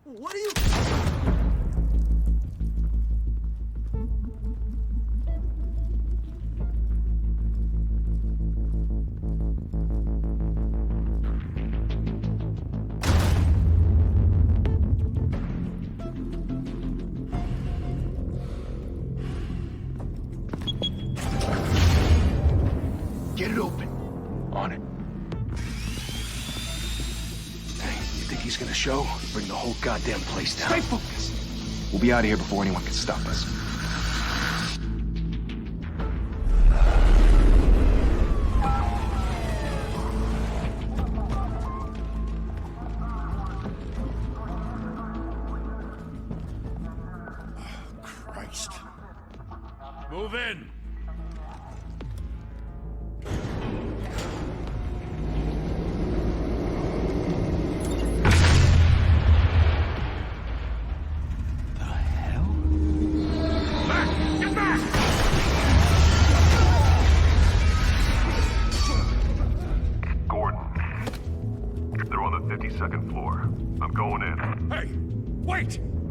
What are you... Get it open. On it. You think he's gonna show? Bring the whole goddamn place down. Stay focused. We'll be out of here before anyone can stop us. Christ. Move in.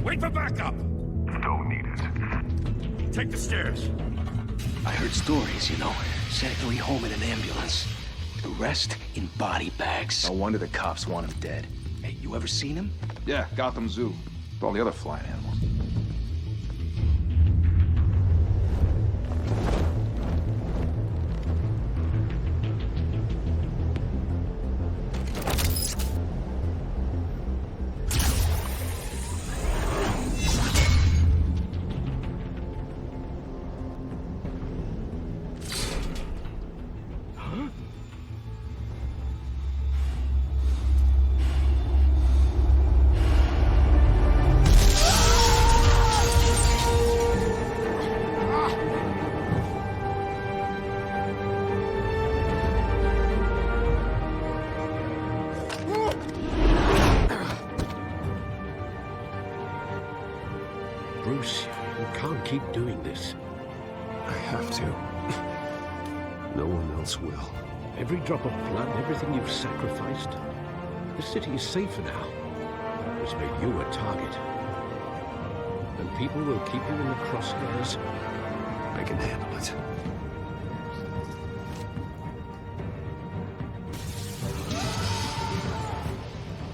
Wait for backup! Don't need it. Take the stairs. I heard stories, you know. Sanitary home in an ambulance. The rest in body bags. No wonder the cops want him dead. Hey, you ever seen him? Yeah, Gotham Zoo. With all the other flying animals. I have to. No one else will. Every drop of blood, everything you've sacrificed. The city is safer now. It's made you a target. And people will keep you in the crosshairs. I can handle it.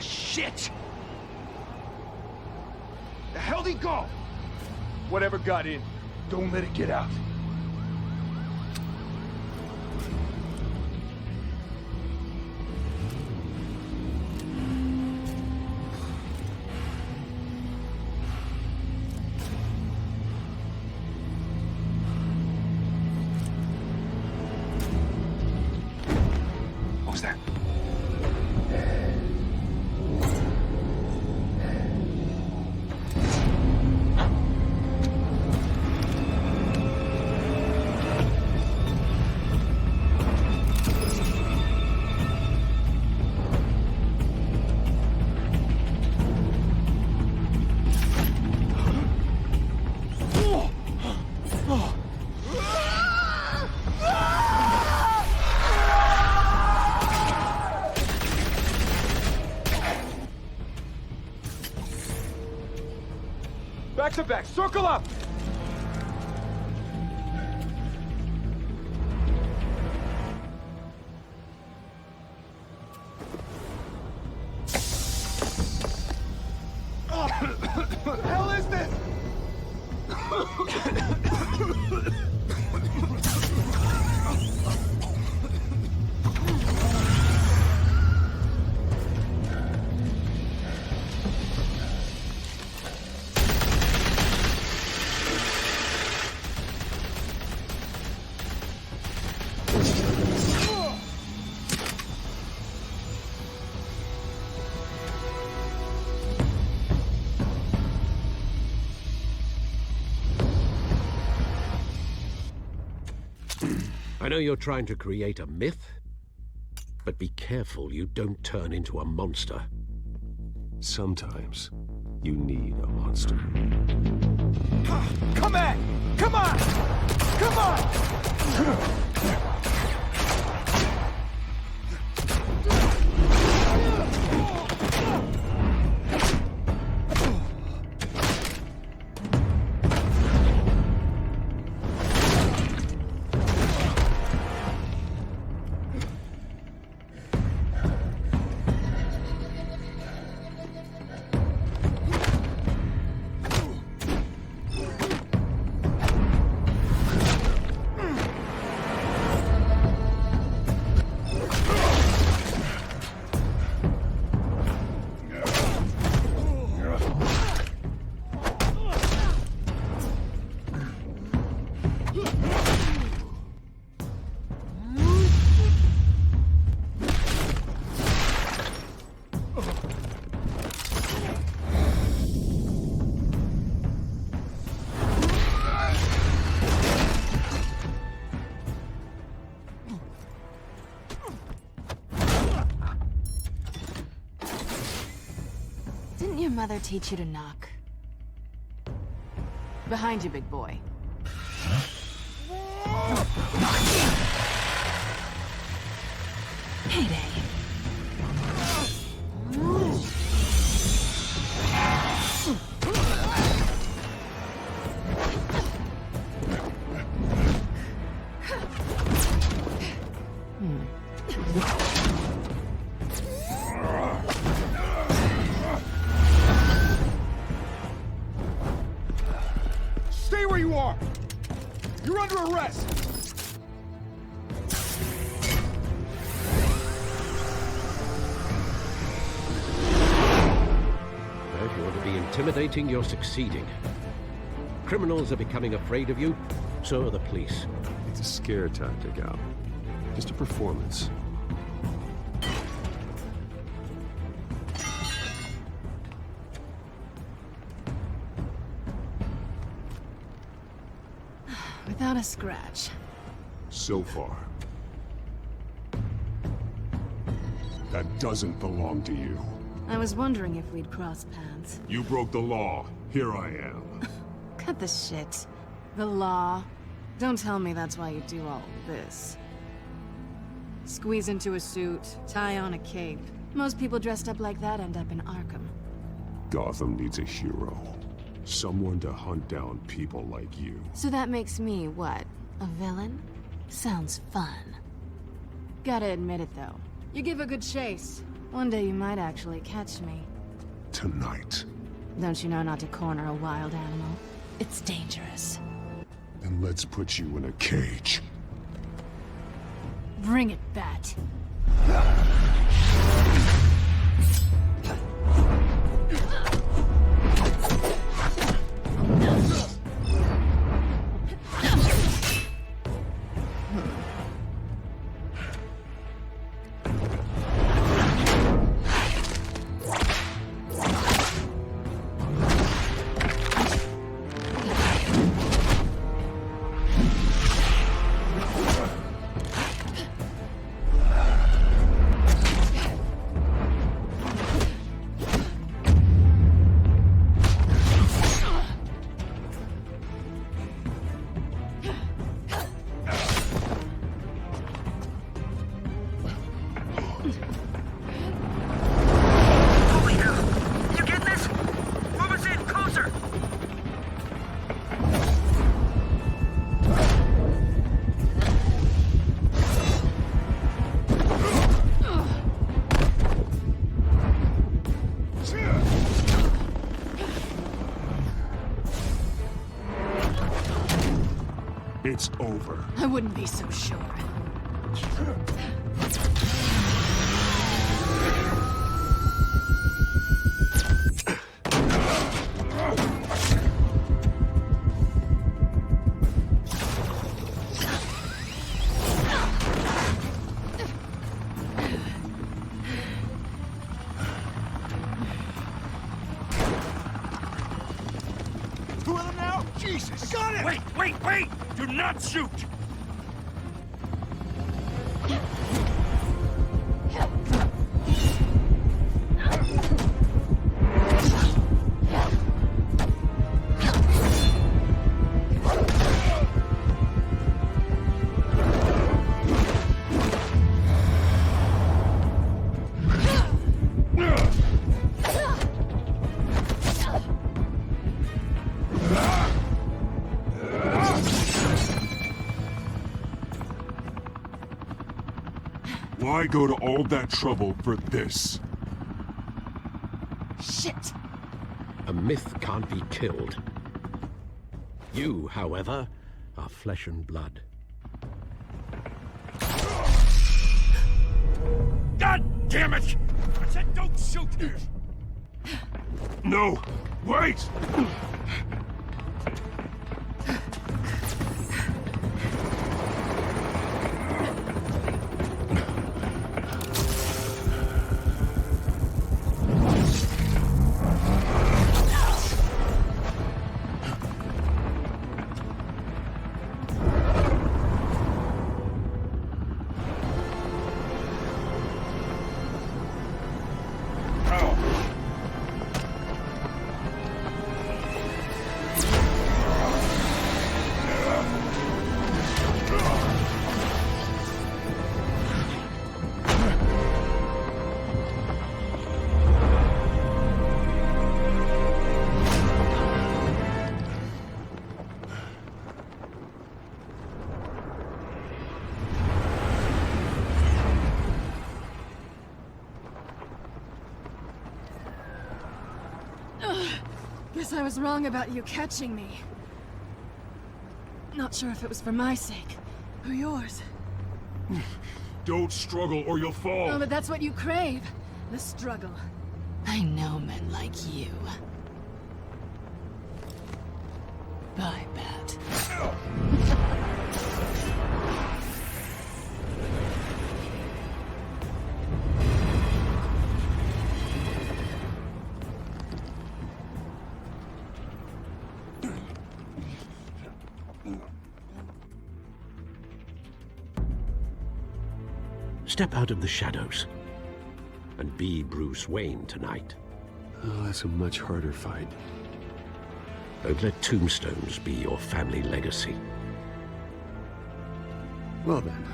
Shit! The hell'd he go? Whatever got in, don't let it get out. What was that? Back to back, circle up! What the hell is this? I know you're trying to create a myth, but be careful you don't turn into a monster. Sometimes you need a monster. Come on! Come on! Come on! Didn't your mother teach you to knock? Behind you, big boy. Heyday. Stay where you are! You're under arrest! If you want to be intimidating, you're succeeding. Criminals are becoming afraid of you, so are the police. It's a scare tactic, Al. Just a performance. Without a scratch. So far. That doesn't belong to you. I was wondering if we'd cross paths. You broke the law. Here I am. Cut the shit. The law. Don't tell me that's why you do all this. Squeeze into a suit, tie on a cape. Most people dressed up like that end up in Arkham. Gotham needs a hero. Someone to hunt down people like you. So that makes me, what, a villain? Sounds fun. Gotta admit it, though. You give a good chase. One day you might actually catch me. Tonight. Don't you know not to corner a wild animal? It's dangerous. Then let's put you in a cage. Bring it, Bat. It's over. I wouldn't be so sure. Two of them now? Jesus! I got it! Wait! Do not shoot! Why go to all that trouble for this? Shit! A myth can't be killed. You, however, are flesh and blood. God damn it! I said don't shoot! No! Wait! Guess I was wrong about you catching me. Not sure if it was for my sake, or yours. Don't struggle or you'll fall. Oh, but that's what you crave. The struggle. I know men like you. Bye, Bat. Step out of the shadows and be Bruce Wayne tonight. Oh, that's a much harder fight. Don't let tombstones be your family legacy. Well then.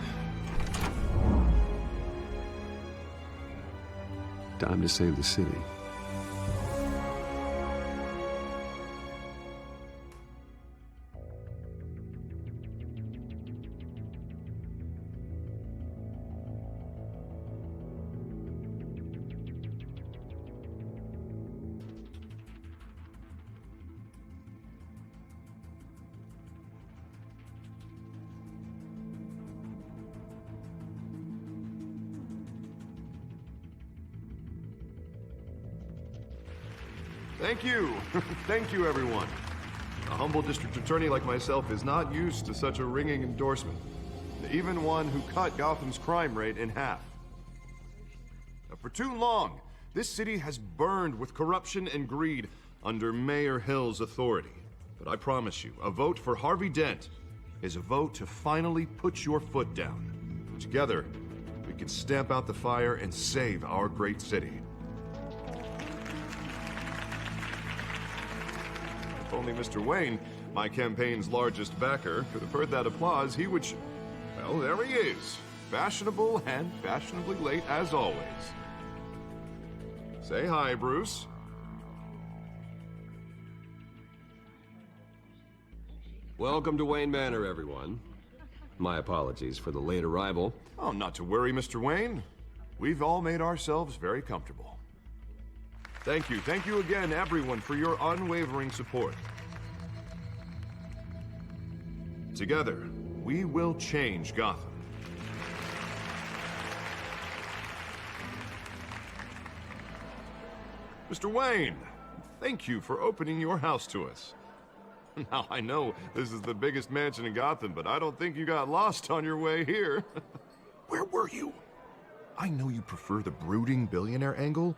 Time to save the city. Thank you. Thank you, everyone. A humble district attorney like myself is not used to such a ringing endorsement. Even one who cut Gotham's crime rate in half. For too long, this city has burned with corruption and greed under Mayor Hill's authority. But I promise you, a vote for Harvey Dent is a vote to finally put your foot down. Together, we can stamp out the fire and save our great city. If only Mr. Wayne, my campaign's largest backer, could have heard that applause, he would... Well, there he is. Fashionable and fashionably late as always. Say hi, Bruce. Welcome to Wayne Manor, everyone. My apologies for the late arrival. Oh, not to worry, Mr. Wayne. We've all made ourselves very comfortable. Thank you again, everyone, for your unwavering support. Together, we will change Gotham. Mr. Wayne, thank you for opening your house to us. Now, I know this is the biggest mansion in Gotham, but I don't think you got lost on your way here. Where were you? I know you prefer the brooding billionaire angle,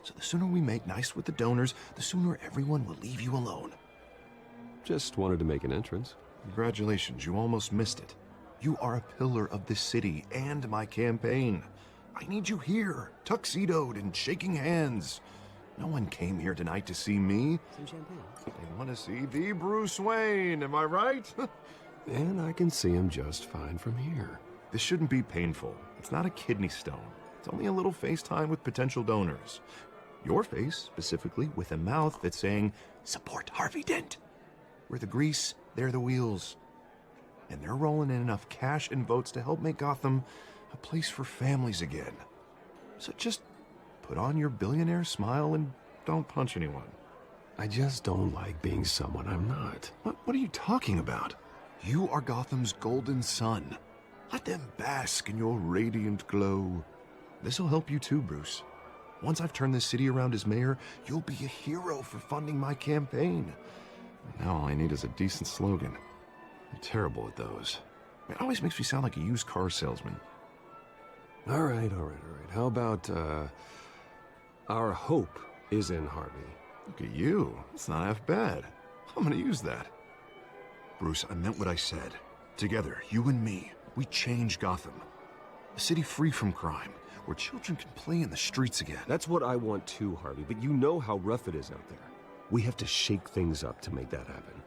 so the sooner we make nice with the donors, the sooner everyone will leave you alone. Just wanted to make an entrance. Congratulations, you almost missed it. You are a pillar of this city and my campaign. I need you here, tuxedoed and shaking hands. No one came here tonight to see me. Some champagne. They want to see the Bruce Wayne, am I right? And I can see him just fine from here. This shouldn't be painful. It's not a kidney stone. It's only a little FaceTime with potential donors. Your face, specifically, with a mouth that's saying, support Harvey Dent. We're the grease, they're the wheels. And they're rolling in enough cash and votes to help make Gotham a place for families again. So just put on your billionaire smile and don't punch anyone. I just don't like being someone I'm not. What are you talking about? You are Gotham's golden sun. Let them bask in your radiant glow. This'll help you too, Bruce. Once I've turned this city around as mayor, you'll be a hero for funding my campaign. Now all I need is a decent slogan. I'm terrible at those. It always makes me sound like a used car salesman. All right. How about, our hope is in Harvey. Look at you. It's not half bad. I'm gonna use that. Bruce, I meant what I said. Together, you and me, we change Gotham. A city free from crime, where children can play in the streets again. That's what I want too, Harvey, but you know how rough it is out there. We have to shake things up to make that happen.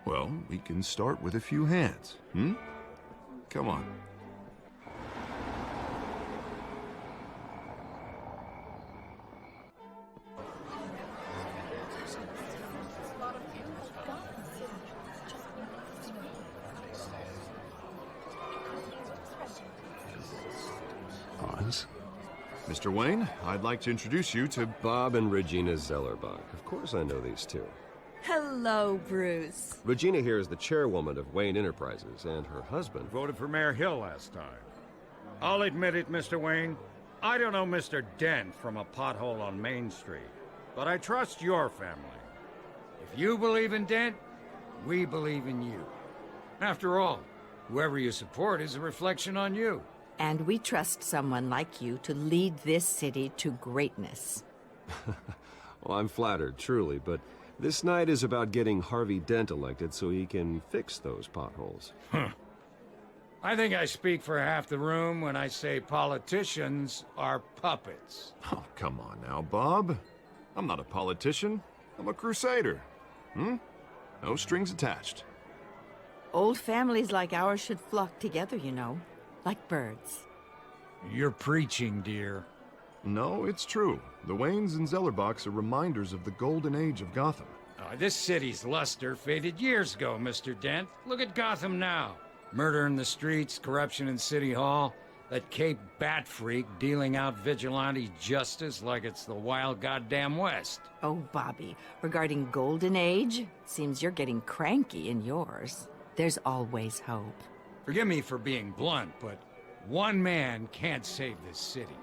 Well, we can start with a few hands, Come on. Pause. Mr. Wayne, I'd like to introduce you to... Bob and Regina Zellerbach. Of course I know these two. Hello, Bruce. Regina here is the chairwoman of Wayne Enterprises, and her husband... Voted for Mayor Hill last time. I'll admit it, Mr. Wayne. I don't know Mr. Dent from a pothole on Main Street, but I trust your family. If you believe in Dent, we believe in you. After all, whoever you support is a reflection on you. And we trust someone like you to lead this city to greatness. Well, I'm flattered, truly, but this night is about getting Harvey Dent elected so he can fix those potholes. I think I speak for half the room when I say politicians are puppets. Oh, come on now, Bob. I'm not a politician. I'm a crusader. No strings attached. Old families like ours should flock together, you know, like birds. You're preaching, dear. No, it's true. The Waynes and Zellerbachs are reminders of the golden age of Gotham. This city's luster faded years ago, Mr. Dent. Look at Gotham now. Murder in the streets, corruption in City Hall, that Cape Bat freak dealing out vigilante justice like it's the wild goddamn West. Oh, Bobby, regarding Golden Age, seems you're getting cranky in yours. There's always hope. Forgive me for being blunt, but one man can't save this city.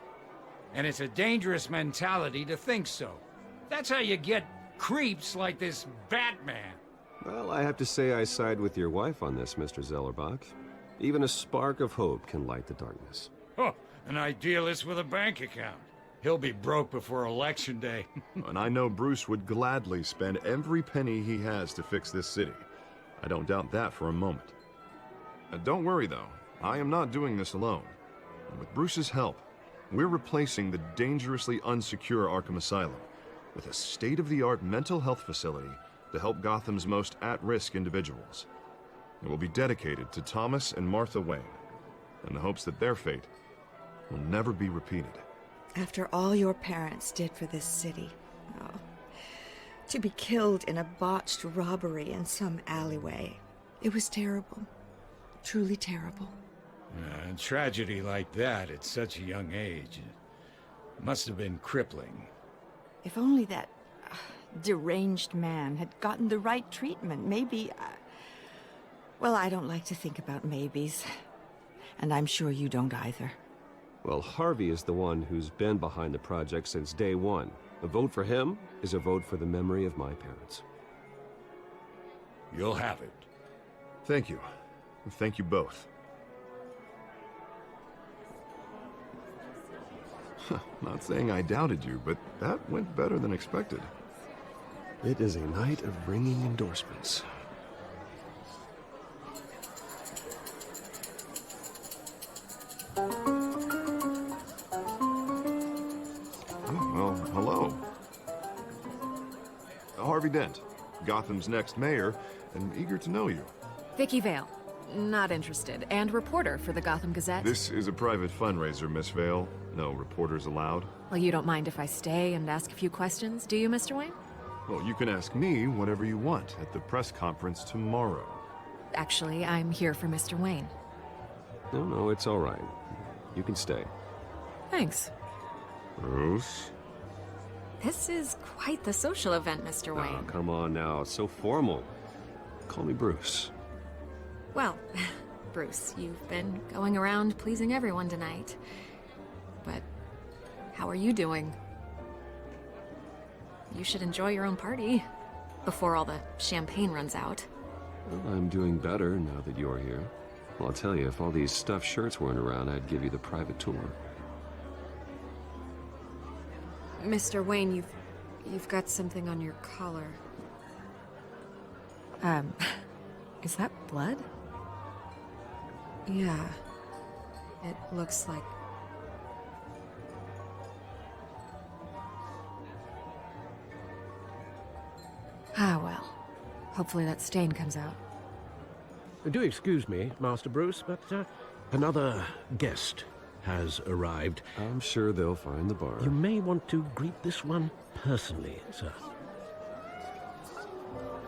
And it's a dangerous mentality to think so. That's how you get creeps like this Batman. Well, I have to say I side with your wife on this, Mr. Zellerbach. Even a spark of hope can light the darkness. Oh, an idealist with a bank account. He'll be broke before Election Day. And I know Bruce would gladly spend every penny he has to fix this city. I don't doubt that for a moment. Don't worry, though. I am not doing this alone. And with Bruce's help, we're replacing the dangerously unsecure Arkham Asylum with a state-of-the-art mental health facility to help Gotham's most at-risk individuals. It will be dedicated to Thomas and Martha Wayne, in the hopes that their fate will never be repeated. After all your parents did for this city, oh, to be killed in a botched robbery in some alleyway, it was terrible. Truly terrible. A tragedy like that at such a young age must have been crippling. If only that deranged man had gotten the right treatment, maybe... Well, I don't like to think about maybes. And I'm sure you don't either. Well, Harvey is the one who's been behind the project since day one. A vote for him is a vote for the memory of my parents. You'll have it. Thank you. Thank you both. Not saying I doubted you, but that went better than expected. It is a night of ringing endorsements. Well, hello. Harvey Dent, Gotham's next mayor, and eager to know you. Vicky Vale. Not interested. And reporter for the Gotham Gazette. This is a private fundraiser, Miss Vale. No reporters allowed. Well, you don't mind if I stay and ask a few questions, do you, Mr. Wayne? Well, you can ask me whatever you want at the press conference tomorrow. Actually, I'm here for Mr. Wayne. No, it's all right. You can stay. Thanks. Bruce? This is quite the social event, Mr. Wayne. Oh, come on now. It's so formal. Call me Bruce. Well, Bruce, you've been going around pleasing everyone tonight. But how are you doing? You should enjoy your own party before all the champagne runs out. Well, I'm doing better now that you're here. Well, I'll tell you, if all these stuffed shirts weren't around, I'd give you the private tour. Mr. Wayne, you've got something on your collar. Is that blood? Yeah. It looks like... Ah, well. Hopefully that stain comes out. Do excuse me, Master Bruce, but another guest has arrived. I'm sure they'll find the bar. You may want to greet this one personally, sir.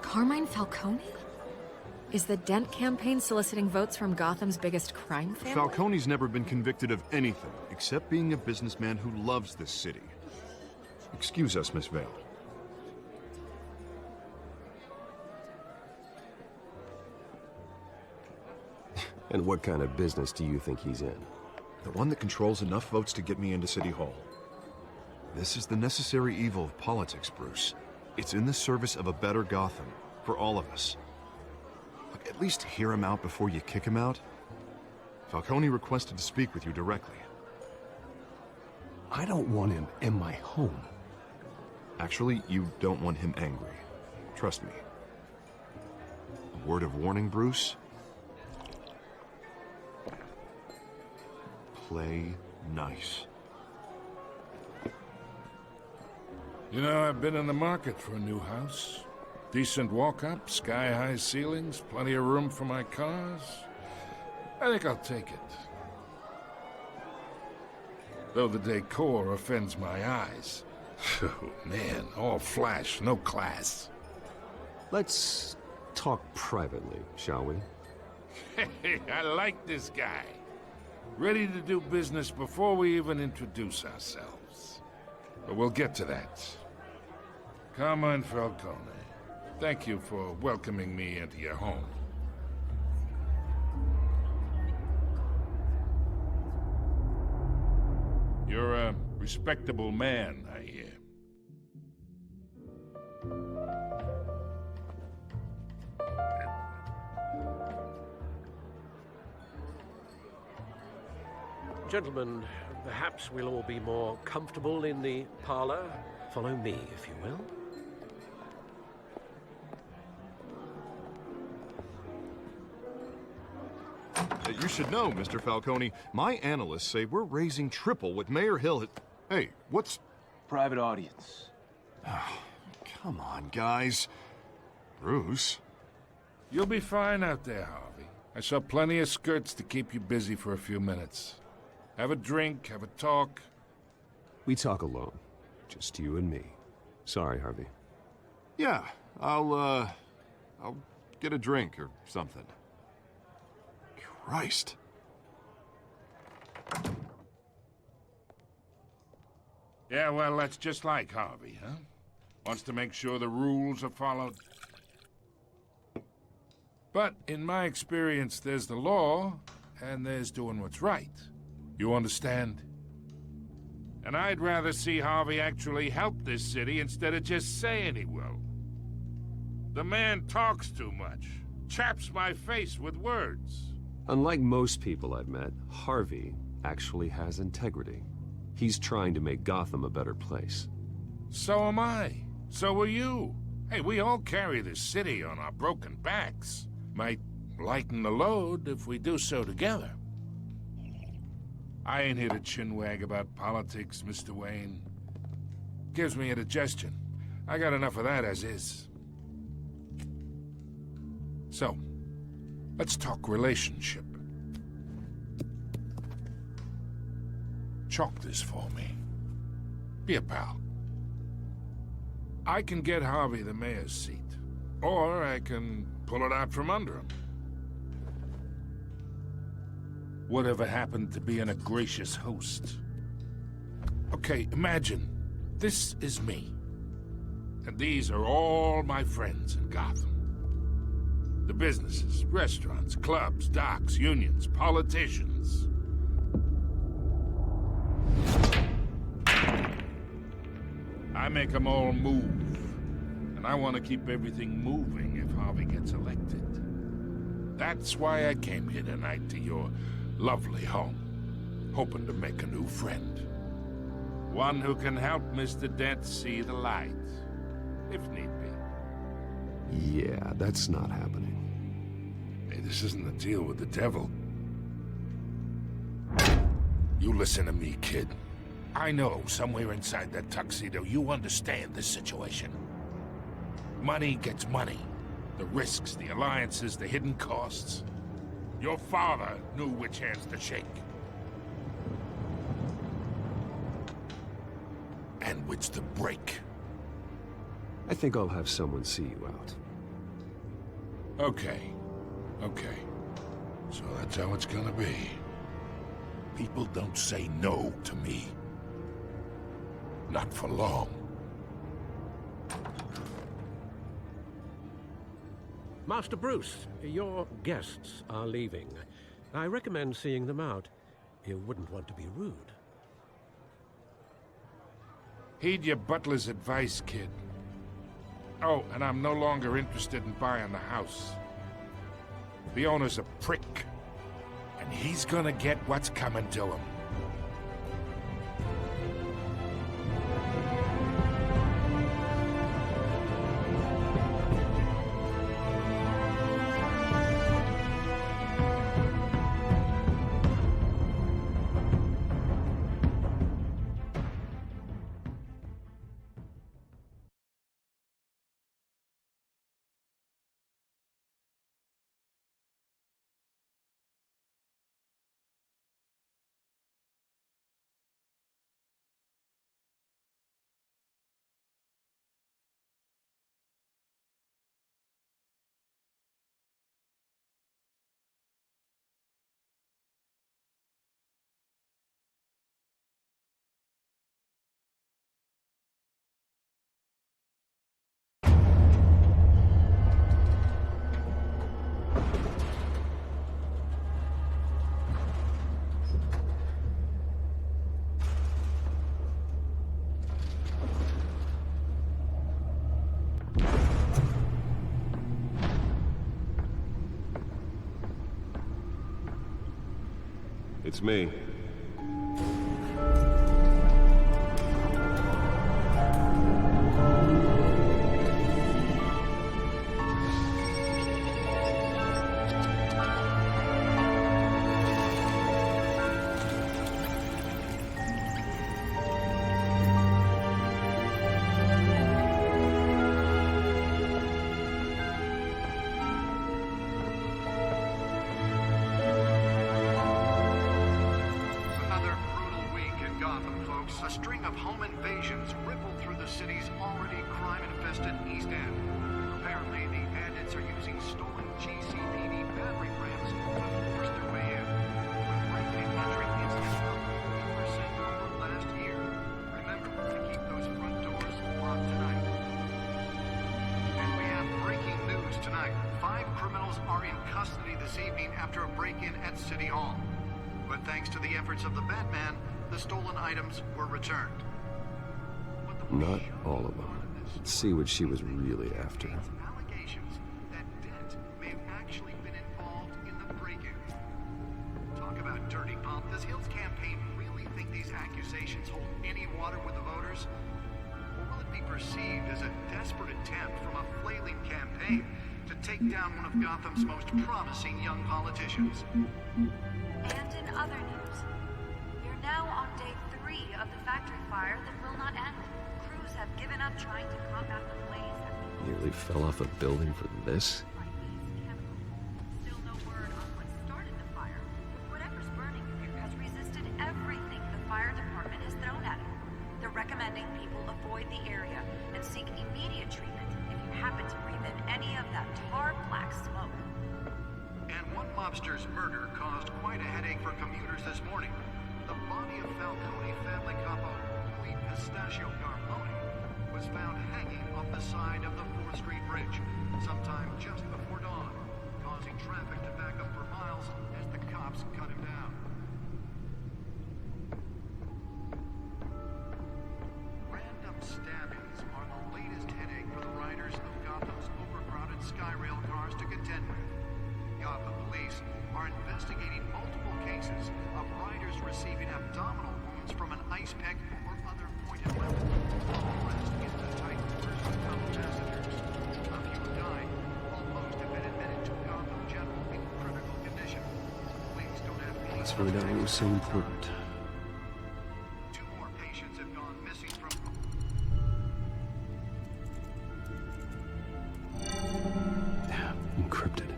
Carmine Falcone? Is the Dent campaign soliciting votes from Gotham's biggest crime family? Falcone's never been convicted of anything except being a businessman who loves this city. Excuse us, Miss Vale. And what kind of business do you think he's in? The one that controls enough votes to get me into City Hall. This is the necessary evil of politics, Bruce. It's in the service of a better Gotham, for all of us. Look, at least hear him out before you kick him out. Falcone requested to speak with you directly. I don't want him in my home. Actually, you don't want him angry. Trust me. A word of warning, Bruce. Play nice. You know, I've been in the market for a new house. Decent walk-up, sky-high ceilings, plenty of room for my cars. I think I'll take it. Though the decor offends my eyes. Oh, man, all flash, no class. Let's talk privately, shall we? Hey, I like this guy. Ready to do business before we even introduce ourselves. But we'll get to that. Carmine Falcone, thank you for welcoming me into your home. You're a respectable man, I hear. Gentlemen, perhaps we'll all be more comfortable in the parlor. Follow me, if you will. You should know, Mr. Falcone, my analysts say we're raising triple what Mayor Hill had... Hey, what's... Private audience. Come on, guys. Bruce? You'll be fine out there, Harvey. I saw plenty of skirts to keep you busy for a few minutes. Have a drink, have a talk. We talk alone. Just you and me. Sorry, Harvey. Yeah, I'll get a drink or something. Christ. Yeah, well, that's just like Harvey, huh? Wants to make sure the rules are followed. But in my experience, there's the law, and there's doing what's right. You understand? And I'd rather see Harvey actually help this city instead of just saying he will. The man talks too much, chaps my face with words. Unlike most people I've met, Harvey actually has integrity. He's trying to make Gotham a better place. So am I. So are you. Hey, we all carry this city on our broken backs. Might lighten the load if we do so together. I ain't here to chinwag about politics, Mr. Wayne. Gives me indigestion. I got enough of that as is. So, let's talk relationship. Chalk this for me. Be a pal. I can get Harvey the mayor's seat, or I can pull it out from under him. Whatever happened to being a gracious host? Okay, imagine this is me, and these are all my friends in Gotham. The businesses, restaurants, clubs, docks, unions, politicians. I make them all move. And I want to keep everything moving if Harvey gets elected. That's why I came here tonight to your lovely home, hoping to make a new friend. One who can help Mr. Dent see the light, if need be. Yeah, that's not happening. Hey, this isn't a deal with the devil. You listen to me, kid. I know somewhere inside that tuxedo you understand this situation. Money gets money. The risks, the alliances, the hidden costs. Your father knew which hands to shake. And which to break. I think I'll have someone see you out. Okay. Okay. So that's how it's gonna be. People don't say no to me. Not for long. Master Bruce, your guests are leaving. I recommend seeing them out. You wouldn't want to be rude. Heed your butler's advice, kid. Oh, and I'm no longer interested in buying the house. The owner's a prick, and he's gonna get what's coming to him. It's me. A string of home invasions rippled through the city's already crime-infested East End. Apparently, the bandits are using stolen GCPD battery rams to force their way in. With break-in entry incidents up 50% over last year. Remember to keep those front doors locked tonight. And we have breaking news tonight. 5 criminals are in custody this evening after a break-in at City Hall. But thanks to the efforts of the Batman, the stolen items were returned. Not all of them. Let's see what she was really after. Allegations that Dent may have actually been involved in the break-in. Talk about dirty pump. Does Hill's campaign really think these accusations hold any water with the voters? Or will it be perceived as a desperate attempt from a flailing campaign to take down one of Gotham's most promising young politicians? And in other news, we're now on day 3 of the factory fire that will not end. Crews have given up trying to combat the blaze. Nearly fell off a building for this? Still no word on what started the fire. Whatever's burning here has resisted everything the fire department has thrown at it. They're recommending people avoid the area and seek immediate treatment if you happen to breathe in any of that tar black smoke. And one mobster's murder caused quite a headache for commuters this morning. The body of Falcone family capo Louis Pistachio Carbone was found hanging off the side of the 4th Street Bridge sometime just before dawn, causing traffic to back up for miles as the cops cut him down. Random stabbings are the latest headache for the riders of Gotham's overcrowded Skyrail cars to contend with. Gotham police are investigating multiple cases of riders receiving abdominal wounds from an ice pick or other pointed weapon while pressed into tight quarters with fellow passengers. A few have died, while most have been admitted to Gotham General in critical condition. Police don't have any... Let's find out what was so important. 2 more patients have gone missing from... Encrypted.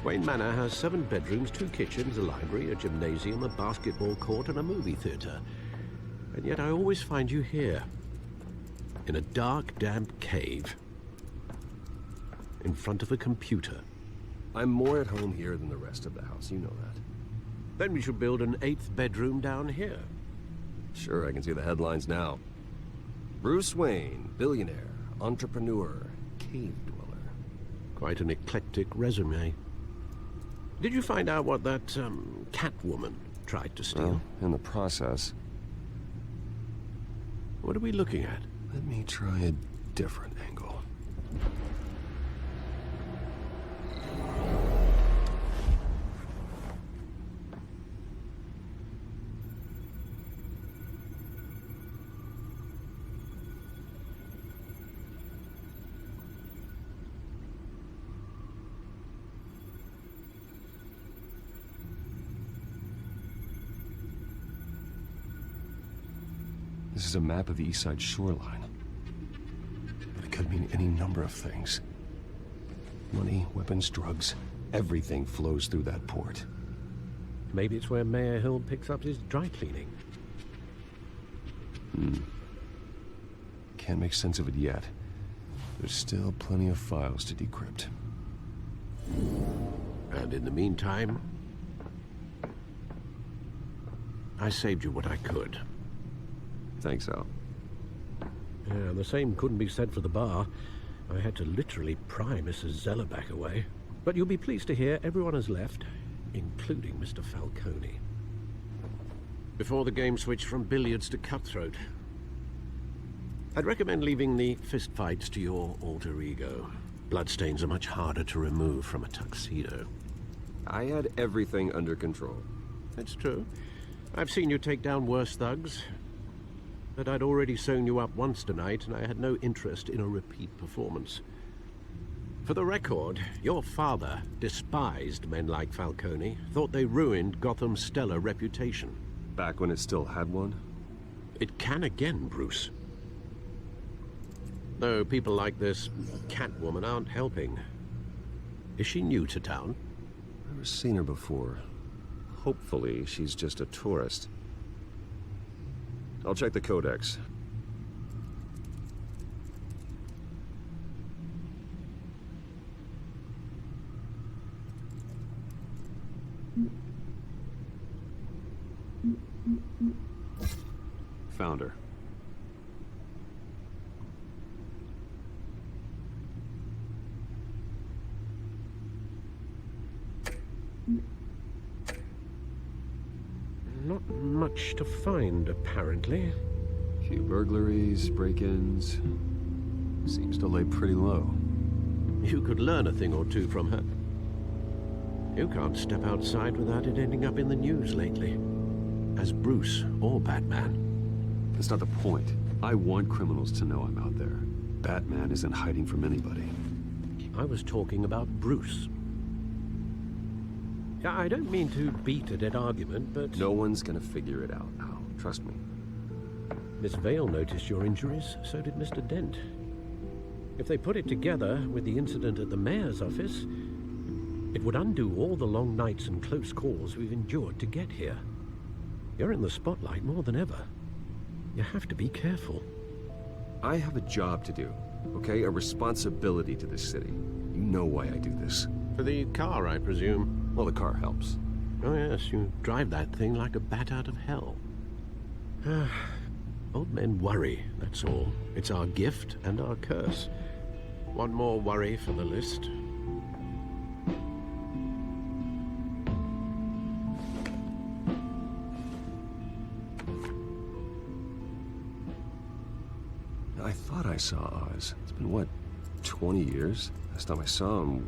Wayne Manor has 7 bedrooms, 2 kitchens, a library, a gymnasium, a basketball court, and a movie theater. And yet I always find you here, in a dark, damp cave, in front of a computer. I'm more at home here than the rest of the house, you know that. Then we should build an 8th bedroom down here. Sure, I can see the headlines now. Bruce Wayne, billionaire, entrepreneur, cave dweller. Quite an eclectic resume. Did you find out what that, Catwoman tried to steal? Well, in the process. What are we looking at? Let me try a different angle. This is a map of the East Side shoreline. It could mean any number of things. Money, weapons, drugs, everything flows through that port. Maybe it's where Mayor Hill picks up his dry cleaning. Can't make sense of it yet. There's still plenty of files to decrypt. And in the meantime, I saved you what I could. Thanks, Al. Yeah, the same couldn't be said for the bar. I had to literally pry Mrs. Zellerback away. But you'll be pleased to hear everyone has left, including Mr. Falcone. Before the game switched from billiards to cutthroat. I'd recommend leaving the fistfights to your alter ego. Bloodstains are much harder to remove from a tuxedo. I had everything under control. It's true. I've seen you take down worse thugs. But I'd already sewn you up once tonight, and I had no interest in a repeat performance. For the record, your father despised men like Falcone, thought they ruined Gotham's stellar reputation. Back when it still had one? It can again, Bruce. Though people like this Catwoman aren't helping. Is she new to town? I've never seen her before. Hopefully, she's just a tourist. I'll check the codex. Found her. Not much to find, apparently. Few burglaries, break-ins. Seems to lay pretty low. You could learn a thing or two from her. You can't step outside without it ending up in the news lately. As Bruce or Batman. That's not the point. I want criminals to know I'm out there. Batman isn't hiding from anybody. I was talking about Bruce. I don't mean to beat a dead argument, but... No one's gonna figure it out now. Trust me. Miss Vale noticed your injuries, so did Mr. Dent. If they put it together with the incident at the mayor's office, it would undo all the long nights and close calls we've endured to get here. You're in the spotlight more than ever. You have to be careful. I have a job to do, okay? A responsibility to this city. You know why I do this. For the car, I presume. Well, the car helps. Oh yes, you drive that thing like a bat out of hell. Old men worry, that's all. It's our gift and our curse. One more worry for the list. I thought I saw Oz. It's been, what, 20 years? Last time I saw him,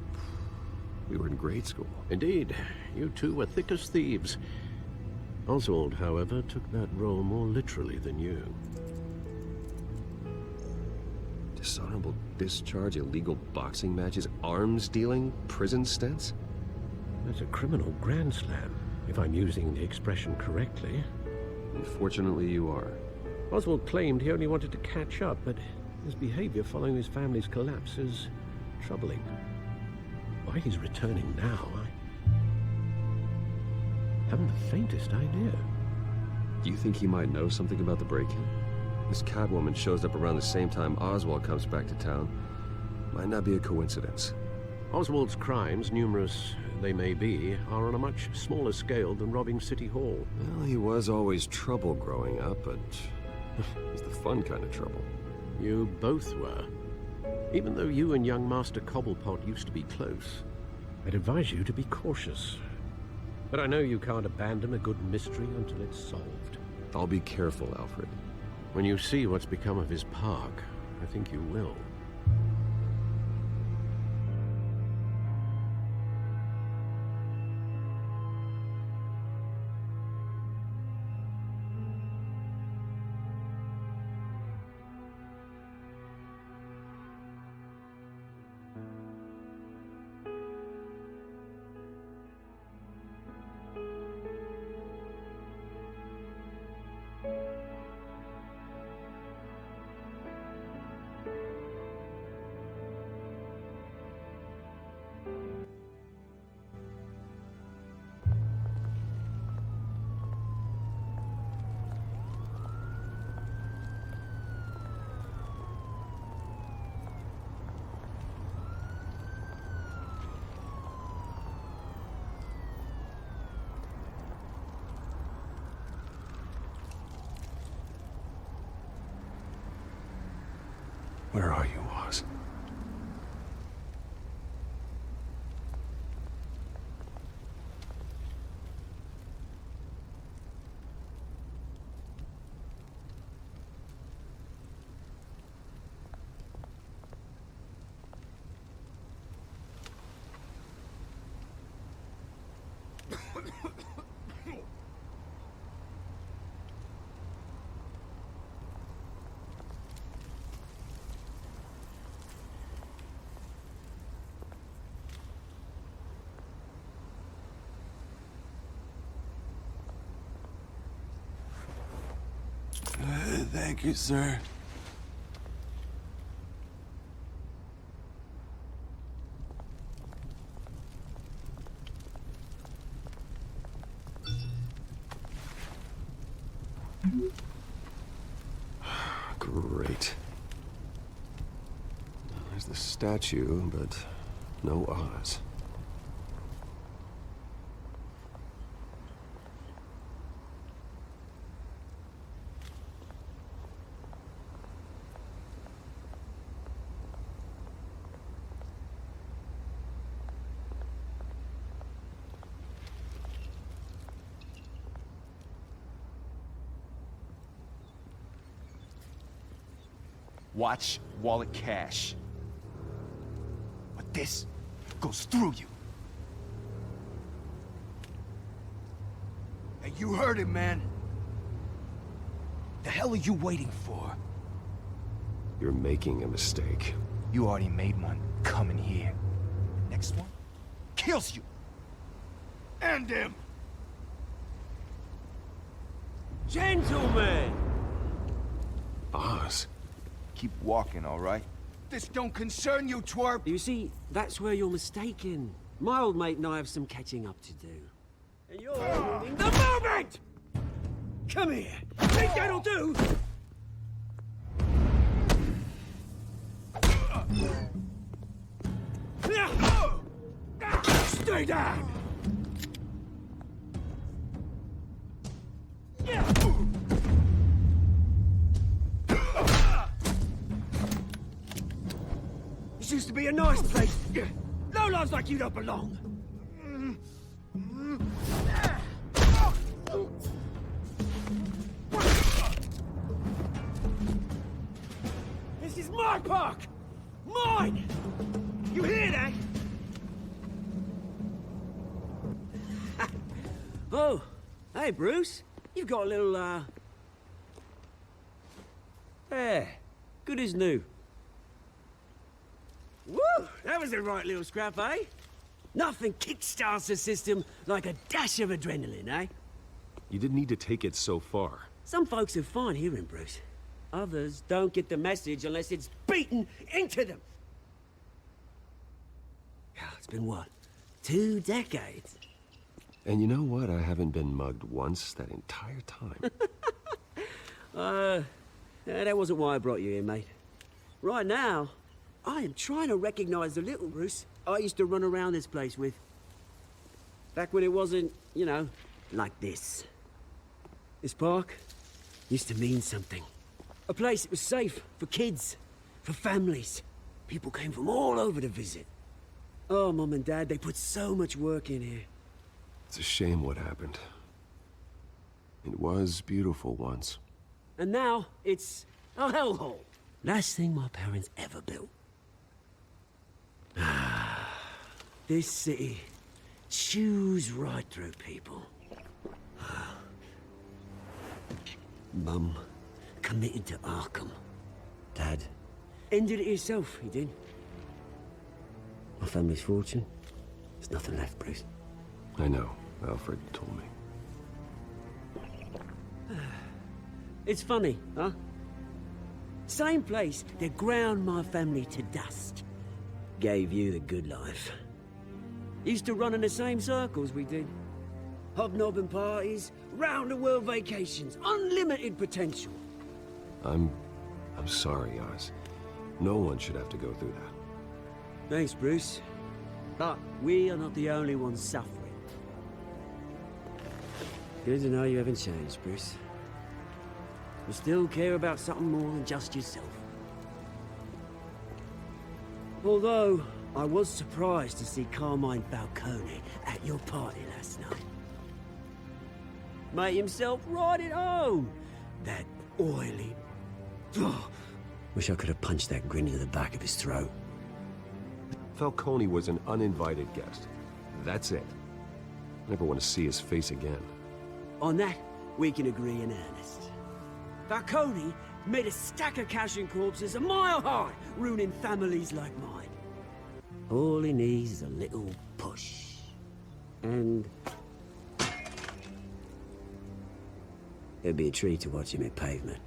we were in grade school. Indeed. You two were thick as thieves. Oswald, however, took that role more literally than you. Dishonorable discharge, illegal boxing matches, arms dealing, prison stints? That's a criminal grand slam, if I'm using the expression correctly. Unfortunately, you are. Oswald claimed he only wanted to catch up, but his behavior following his family's collapse is troubling. Why he's returning now, I haven't the faintest idea. Do you think he might know something about the break-in? This Catwoman shows up around the same time Oswald comes back to town. Might not be a coincidence. Oswald's crimes, numerous they may be, are on a much smaller scale than robbing City Hall. Well, he was always trouble growing up, but it's the fun kind of trouble. You both were. Even though you and young Master Cobblepot used to be close, I'd advise you to be cautious. But I know you can't abandon a good mystery until it's solved. I'll be careful, Alfred. When you see what's become of his park, I think you will. Where are you, Oz? Thank you, sir. Great. There's the statue, but no Oz. Watch wallet cash. But this goes through you. Hey, you heard him, man. The hell are you waiting for? You're making a mistake. You already made one coming here. Next one kills you. And him. Gentlemen! Oz. Keep walking, all right? This don't concern you, twerp! You see, that's where you're mistaken. My old mate and I have some catching up to do. And you're ruining the moment! Come here! Think that'll do? Stay down! This used to be a nice place. Lowlifes like you don't belong. This is my park! Mine! You hear that? Oh, hey, Bruce. You've got a little, Yeah, good as new. Woo! That was a right little scrap, eh? Nothing kickstarts the system like a dash of adrenaline, eh? You didn't need to take it so far. Some folks are fine hearing, Bruce. Others don't get the message unless it's beaten into them. It's been, what, 2 decades? And you know what? I haven't been mugged once that entire time. That wasn't why I brought you here, mate. Right now, I am trying to recognize the little Bruce I used to run around this place with. Back when it wasn't, you know, like this. This park used to mean something. A place that was safe for kids, for families. People came from all over to visit. Oh, Mum and Dad, they put so much work in here. It's a shame what happened. It was beautiful once. And now, it's a hellhole. Last thing my parents ever built. This city chews right through people. Mum committed to Arkham. Dad ended it himself, he did. My family's fortune, there's nothing left, Bruce. I know. Alfred told me. It's funny, huh? Same place that ground my family to dust. Gave you the good life. Used to run in the same circles we did. Hobnobbing parties, round-the-world vacations, unlimited potential. I'm sorry, Oz. No one should have to go through that. Thanks, Bruce. But we are not the only ones suffering. Good to know you haven't changed, Bruce. You still care about something more than just yourself. Although, I was surprised to see Carmine Falcone at your party last night. Made himself right at home. That oily... Oh, wish I could have punched that grin into the back of his throat. Falcone was an uninvited guest. That's it. Never want to see his face again. On that, we can agree in earnest. Falcone made a stack of cash and corpses a mile high, ruining families like mine. All he needs is a little push. And it'd be a treat to watch him hit pavement.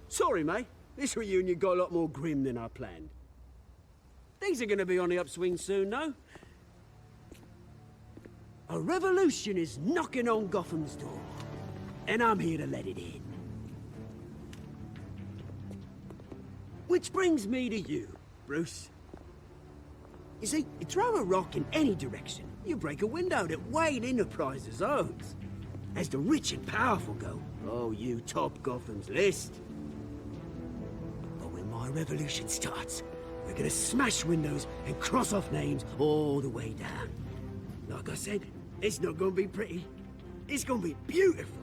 Sorry, mate. This reunion got a lot more grim than I planned. Things are gonna be on the upswing soon, though. A revolution is knocking on Gotham's door, and I'm here to let it in. Which brings me to you, Bruce. You see, you throw a rock in any direction, you break a window that Wayne Enterprises owns. As the rich and powerful go, oh, you top Gotham's list. But when my revolution starts, we're gonna smash windows and cross off names all the way down. Like I said, it's not gonna be pretty. It's gonna be beautiful.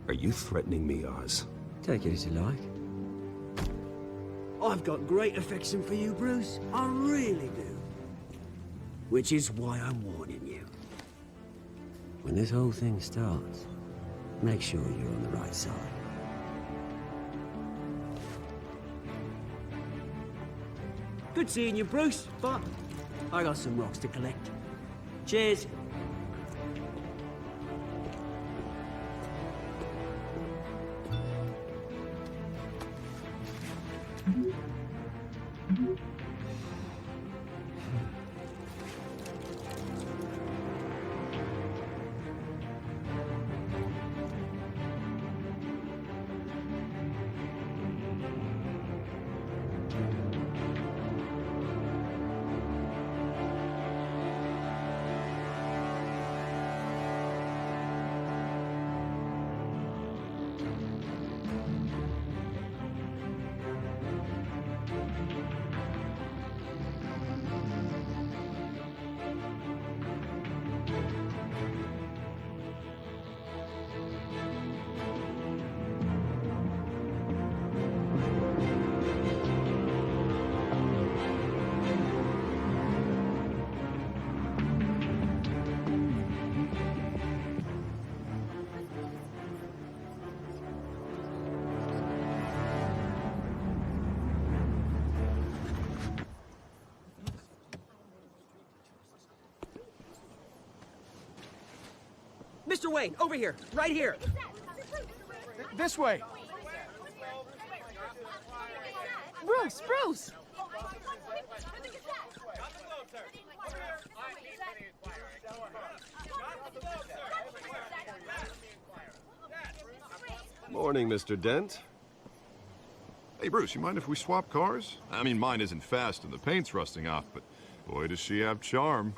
Are you threatening me, Oz? Take it as you like. I've got great affection for you, Bruce. I really do. Which is why I'm warning you. When this whole thing starts, make sure you're on the right side. Good seeing you, Bruce, but I got some rocks to collect. Cheers. Mr. Wayne, over here, right here. This way. Bruce, Bruce! Morning, Mr. Dent. Hey, Bruce, you mind if we swap cars? I mean, mine isn't fast and the paint's rusting off, but boy, does she have charm.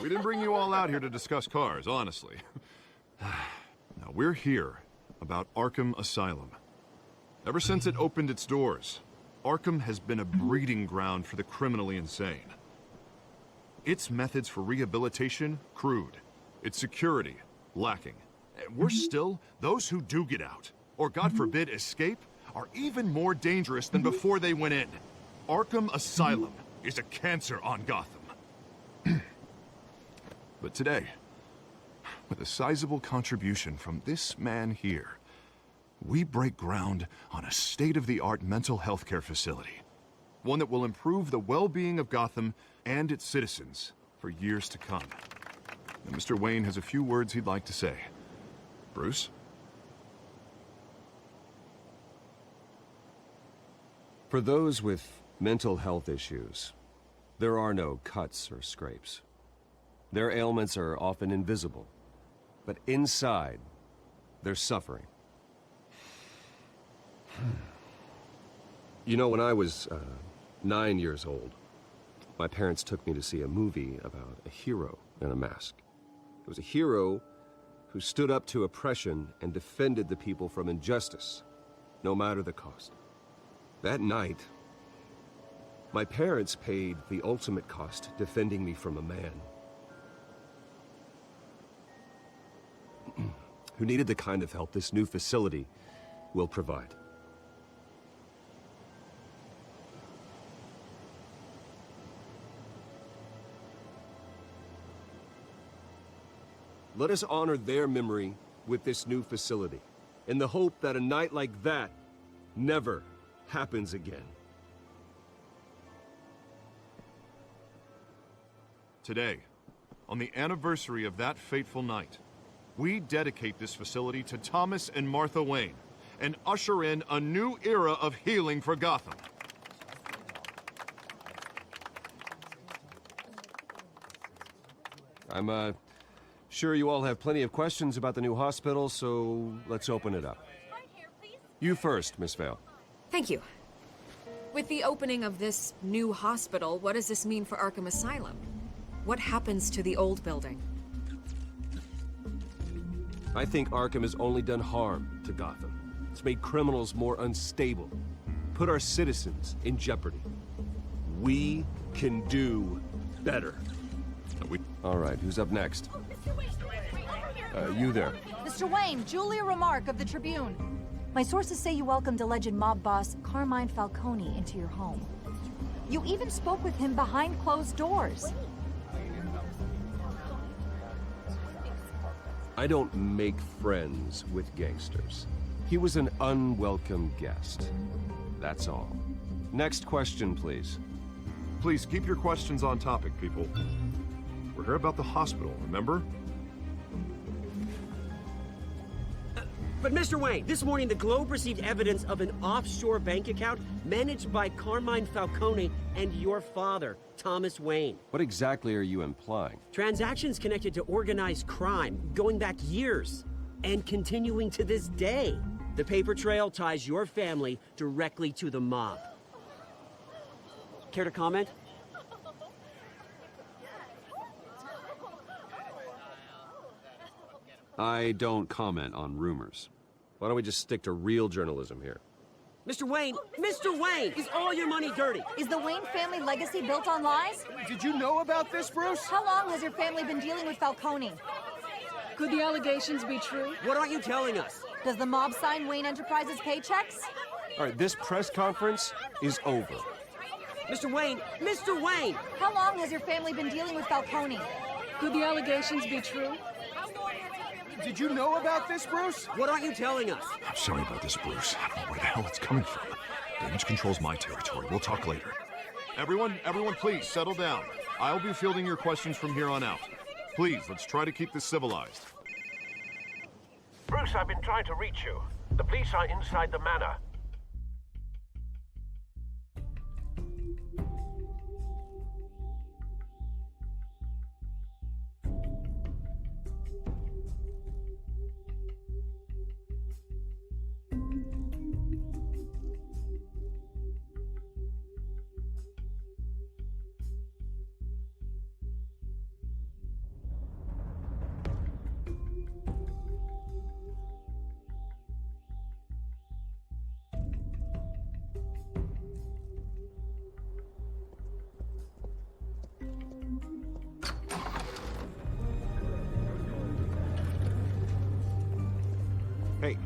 We didn't bring you all out here to discuss cars, honestly. Now, we're here about Arkham Asylum. Ever since it opened its doors, Arkham has been a breeding ground for the criminally insane. Its methods for rehabilitation, crude. Its security, lacking. And worse still, those who do get out, or God forbid, escape, are even more dangerous than before they went in. Arkham Asylum is a cancer on Gotham. But today, with a sizable contribution from this man here, we break ground on a state-of-the-art mental health care facility. One that will improve the well-being of Gotham and its citizens for years to come. And Mr. Wayne has a few words he'd like to say. Bruce? For those with mental health issues, there are no cuts or scrapes. Their ailments are often invisible, but inside, they're suffering. You know, when I was 9 years old, my parents took me to see a movie about a hero in a mask. It was a hero who stood up to oppression and defended the people from injustice, no matter the cost. That night, my parents paid the ultimate cost defending me from a man who needed the kind of help this new facility will provide. Let us honor their memory with this new facility, in the hope that a night like that never happens again. Today, on the anniversary of that fateful night, we dedicate this facility to Thomas and Martha Wayne and usher in a new era of healing for Gotham. I'm sure you all have plenty of questions about the new hospital, so let's open it up. You first, Miss Vale. Thank you. With the opening of this new hospital, what does this mean for Arkham Asylum? What happens to the old building? I think Arkham has only done harm to Gotham. It's made criminals more unstable, put our citizens in jeopardy. We can do better. All right, who's up next? You there. Mr. Wayne, Julia Remark of the Tribune. My sources say you welcomed alleged mob boss Carmine Falcone into your home. You even spoke with him behind closed doors. I don't make friends with gangsters. He was an unwelcome guest. That's all. Next question, please. Please keep your questions on topic, people. We're here about the hospital, remember? But Mr. Wayne, this morning the Globe received evidence of an offshore bank account managed by Carmine Falcone and your father, Thomas Wayne. What exactly are you implying? Transactions connected to organized crime going back years and continuing to this day. The paper trail ties your family directly to the mob. Care to comment? I don't comment on rumors. Why don't we just stick to real journalism here? Mr. Wayne, is all your money dirty? Is the Wayne family legacy built on lies? Did you know about this, Bruce? How long has your family been dealing with Falcone? Could the allegations be true? What aren't you telling us? Does the mob sign Wayne Enterprises paychecks? All right, this press conference is over. Mr. Wayne! How long has your family been dealing with Falcone? Could the allegations be true? Did you know about this, Bruce? What aren't you telling us? I'm sorry about this, Bruce. I don't know where the hell it's coming from. Damage control's my territory. We'll talk later. Everyone, please, settle down. I'll be fielding your questions from here on out. Please, let's try to keep this civilized. Bruce, I've been trying to reach you. The police are inside the manor.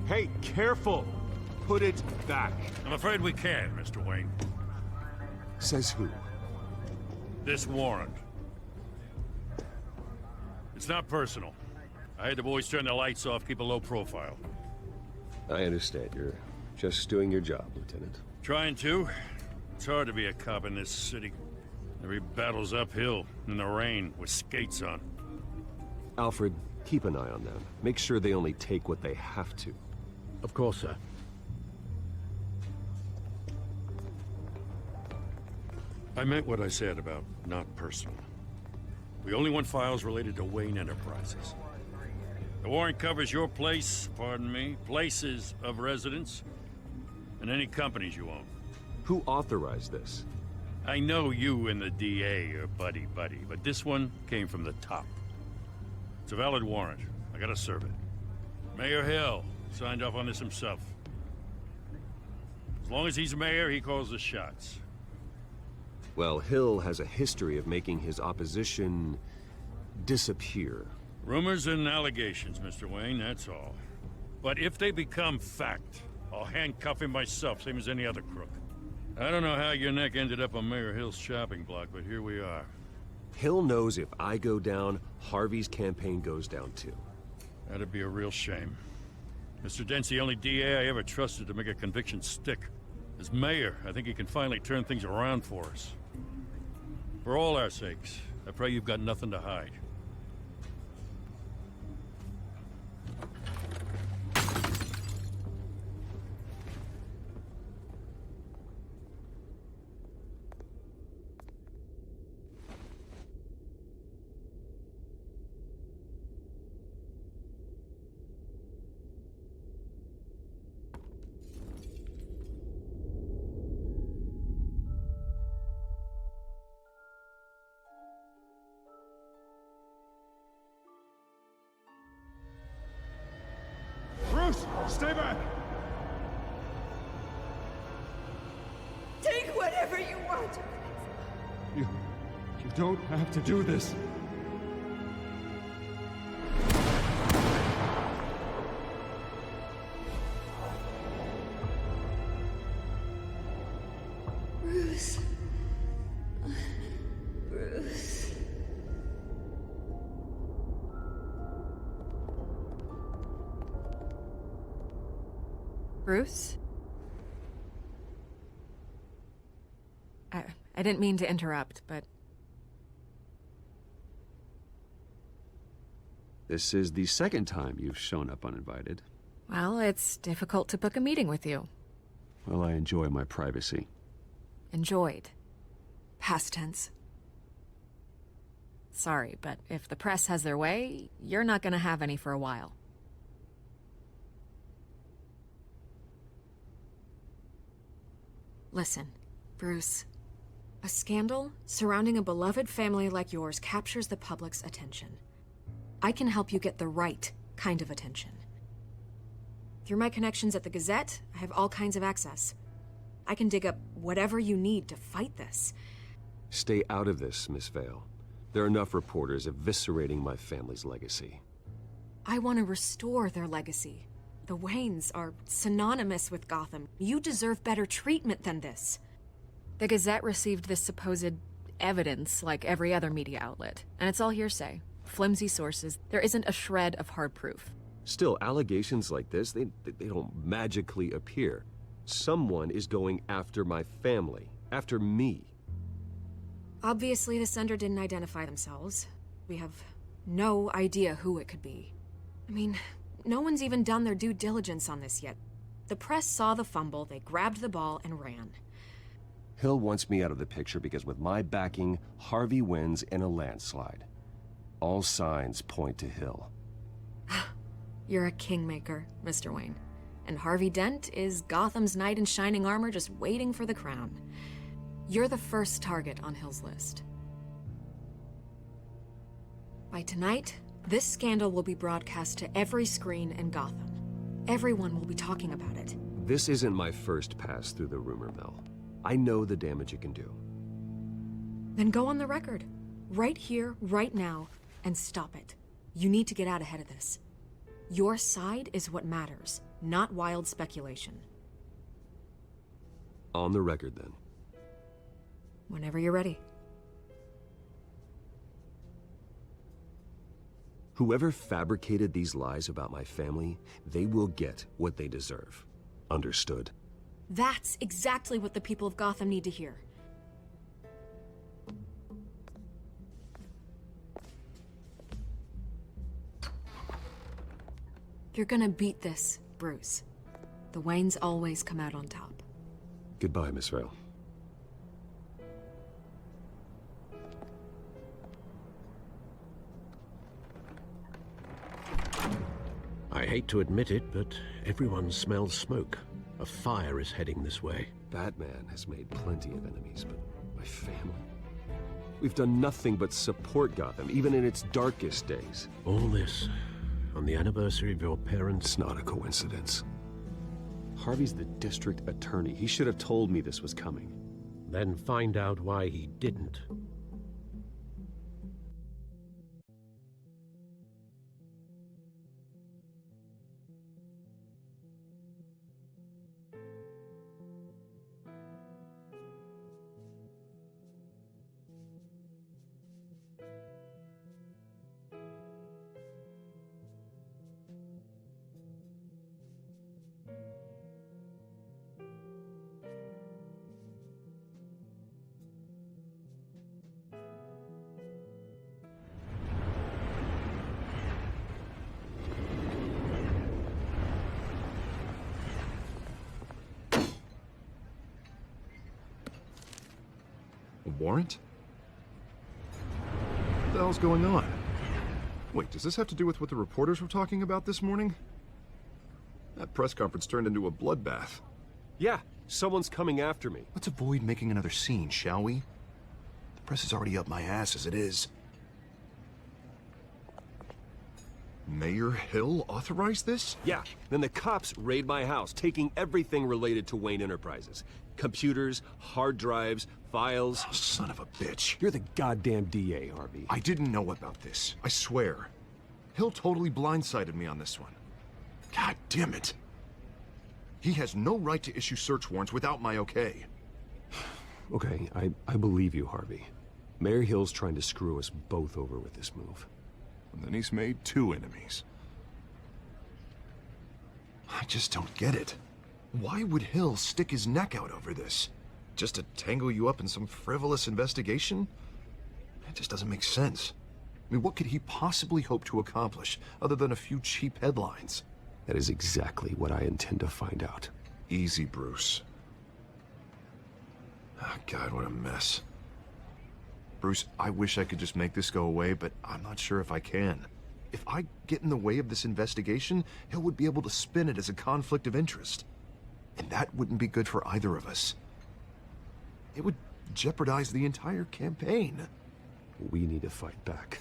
Hey, careful! Put it back. I'm afraid we can't, Mr. Wayne. Says who? This warrant. It's not personal. I had the boys turn the lights off, keep a low profile. I understand. You're just doing your job, Lieutenant. Trying to. It's hard to be a cop in this city. Every battle's uphill, in the rain, with skates on. Alfred, keep an eye on them. Make sure they only take what they have to. Of course, sir. I meant what I said about not personal. We only want files related to Wayne Enterprises. The warrant covers your place, pardon me, places of residence, and any companies you own. Who authorized this? I know you and the DA are buddy-buddy, but this one came from the top. It's a valid warrant. I gotta serve it. Mayor Hill signed off on this himself. As long as he's mayor, he calls the shots. Well, Hill has a history of making his opposition disappear. Rumors and allegations, Mr. Wayne, that's all. But if they become fact, I'll handcuff him myself, same as any other crook. I don't know how your neck ended up on Mayor Hill's shopping block, but here we are. Hill knows if I go down, Harvey's campaign goes down too. That'd be a real shame. Mr. Dent's the only DA I ever trusted to make a conviction stick. As mayor, I think he can finally turn things around for us. For all our sakes, I pray you've got nothing to hide. Bruce, stay back! Take whatever you want. You don't have to do this. Bruce. Bruce. Bruce? I didn't mean to interrupt, but... This is the second time you've shown up uninvited. Well, it's difficult to book a meeting with you. Well, I enjoy my privacy. Enjoyed. Past tense. Sorry, but if the press has their way, you're not gonna have any for a while. Listen, Bruce. A scandal surrounding a beloved family like yours captures the public's attention. I can help you get the right kind of attention. Through my connections at the Gazette, I have all kinds of access. I can dig up whatever you need to fight this. Stay out of this, Miss Vale. There are enough reporters eviscerating my family's legacy. I want to restore their legacy. The Waynes are synonymous with Gotham. You deserve better treatment than this. The Gazette received this supposed evidence like every other media outlet, and it's all hearsay. Flimsy sources. There isn't a shred of hard proof. Still, allegations like this, they don't magically appear. Someone is going after my family, after me. Obviously, the sender didn't identify themselves. We have no idea who it could be. I mean, no one's even done their due diligence on this yet. The press saw the fumble, they grabbed the ball and ran. Hill wants me out of the picture because with my backing, Harvey wins in a landslide. All signs point to Hill. You're a kingmaker, Mr. Wayne. And Harvey Dent is Gotham's knight in shining armor just waiting for the crown. You're the first target on Hill's list. By tonight, this scandal will be broadcast to every screen in Gotham. Everyone will be talking about it. This isn't my first pass through the rumor mill. I know the damage it can do. Then go on the record. Right here, right now, and stop it. You need to get out ahead of this. Your side is what matters, not wild speculation. On the record, then. Whenever you're ready. Whoever fabricated these lies about my family, they will get what they deserve. Understood? That's exactly what the people of Gotham need to hear. You're gonna beat this, Bruce. The Waynes always come out on top. Goodbye, Miss Vale. I hate to admit it, but everyone smells smoke. A fire is heading this way. Batman has made plenty of enemies, but my family... We've done nothing but support Gotham, even in its darkest days. All this, on the anniversary of your parents'... It's not a coincidence. Harvey's the district attorney. He should have told me this was coming. Then find out why he didn't. A warrant? What the hell's going on? Wait, does this have to do with what the reporters were talking about this morning? That press conference turned into a bloodbath. Yeah, someone's coming after me. Let's avoid making another scene, shall we? The press is already up my ass as it is. Mayor Hill authorized this? Yeah, then the cops raid my house, taking everything related to Wayne Enterprises. Computers, hard drives, files. Oh, son of a bitch. You're the goddamn DA, Harvey. I didn't know about this, I swear. Hill totally blindsided me on this one. God damn it. He has no right to issue search warrants without my okay. Okay, I believe you, Harvey. Mayor Hill's trying to screw us both over with this move. And then he's made 2 enemies. I just don't get it. Why would Hill stick his neck out over this? Just to tangle you up in some frivolous investigation? It just doesn't make sense. I mean, what could he possibly hope to accomplish other than a few cheap headlines? That is exactly what I intend to find out. Easy, Bruce. Oh, God, what a mess. Bruce, I wish I could just make this go away, but I'm not sure if I can. If I get in the way of this investigation, Hill would be able to spin it as a conflict of interest. And that wouldn't be good for either of us. It would jeopardize the entire campaign. We need to fight back.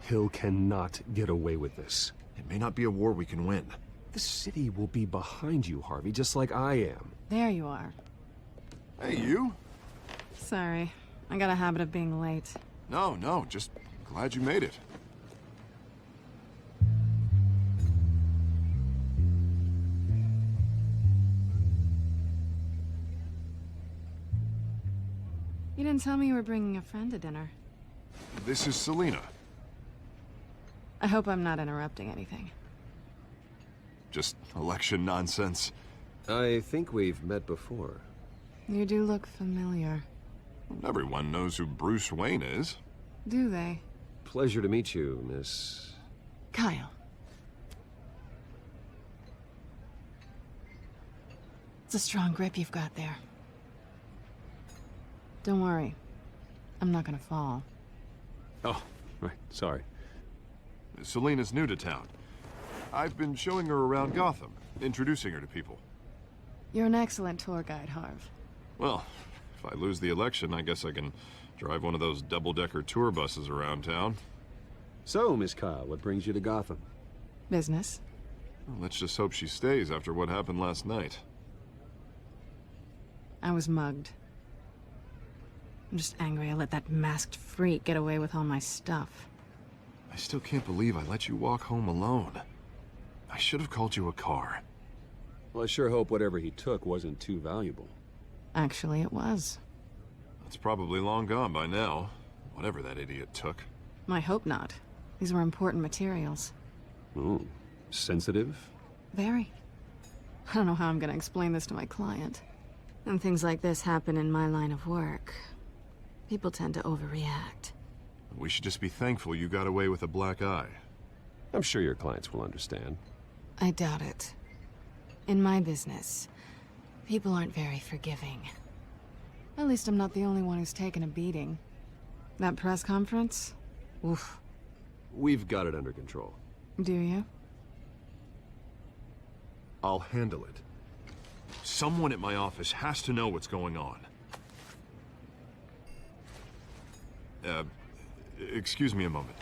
Hill cannot get away with this. It may not be a war we can win. The city will be behind you, Harvey, just like I am. There you are. Hey, you? Sorry. I got a habit of being late. No, just glad you made it. You didn't tell me you were bringing a friend to dinner. This is Selena. I hope I'm not interrupting anything. Just election nonsense. I think we've met before. You do look familiar. Everyone knows who Bruce Wayne is. Do they? Pleasure to meet you, Miss... Kyle. It's a strong grip you've got there. Don't worry. I'm not gonna fall. Oh, right. Sorry. Selena's new to town. I've been showing her around Gotham, introducing her to people. You're an excellent tour guide, Harv. Well, if I lose the election, I guess I can drive one of those double-decker tour buses around town. So, Miss Kyle, what brings you to Gotham? Business. Well, let's just hope she stays after what happened last night. I was mugged. I'm just angry I let that masked freak get away with all my stuff. I still can't believe I let you walk home alone. I should have called you a car. Well, I sure hope whatever he took wasn't too valuable. Actually, it was. It's probably long gone by now, whatever that idiot took. I hope not. These were important materials. Ooh, sensitive? Very. I don't know how I'm gonna explain this to my client. And things like this happen in my line of work. People tend to overreact. We should just be thankful you got away with a black eye. I'm sure your clients will understand. I doubt it. In my business, people aren't very forgiving. At least I'm not the only one who's taken a beating. That press conference? Oof. We've got it under control. Do you? I'll handle it. Someone at my office has to know what's going on. Excuse me a moment.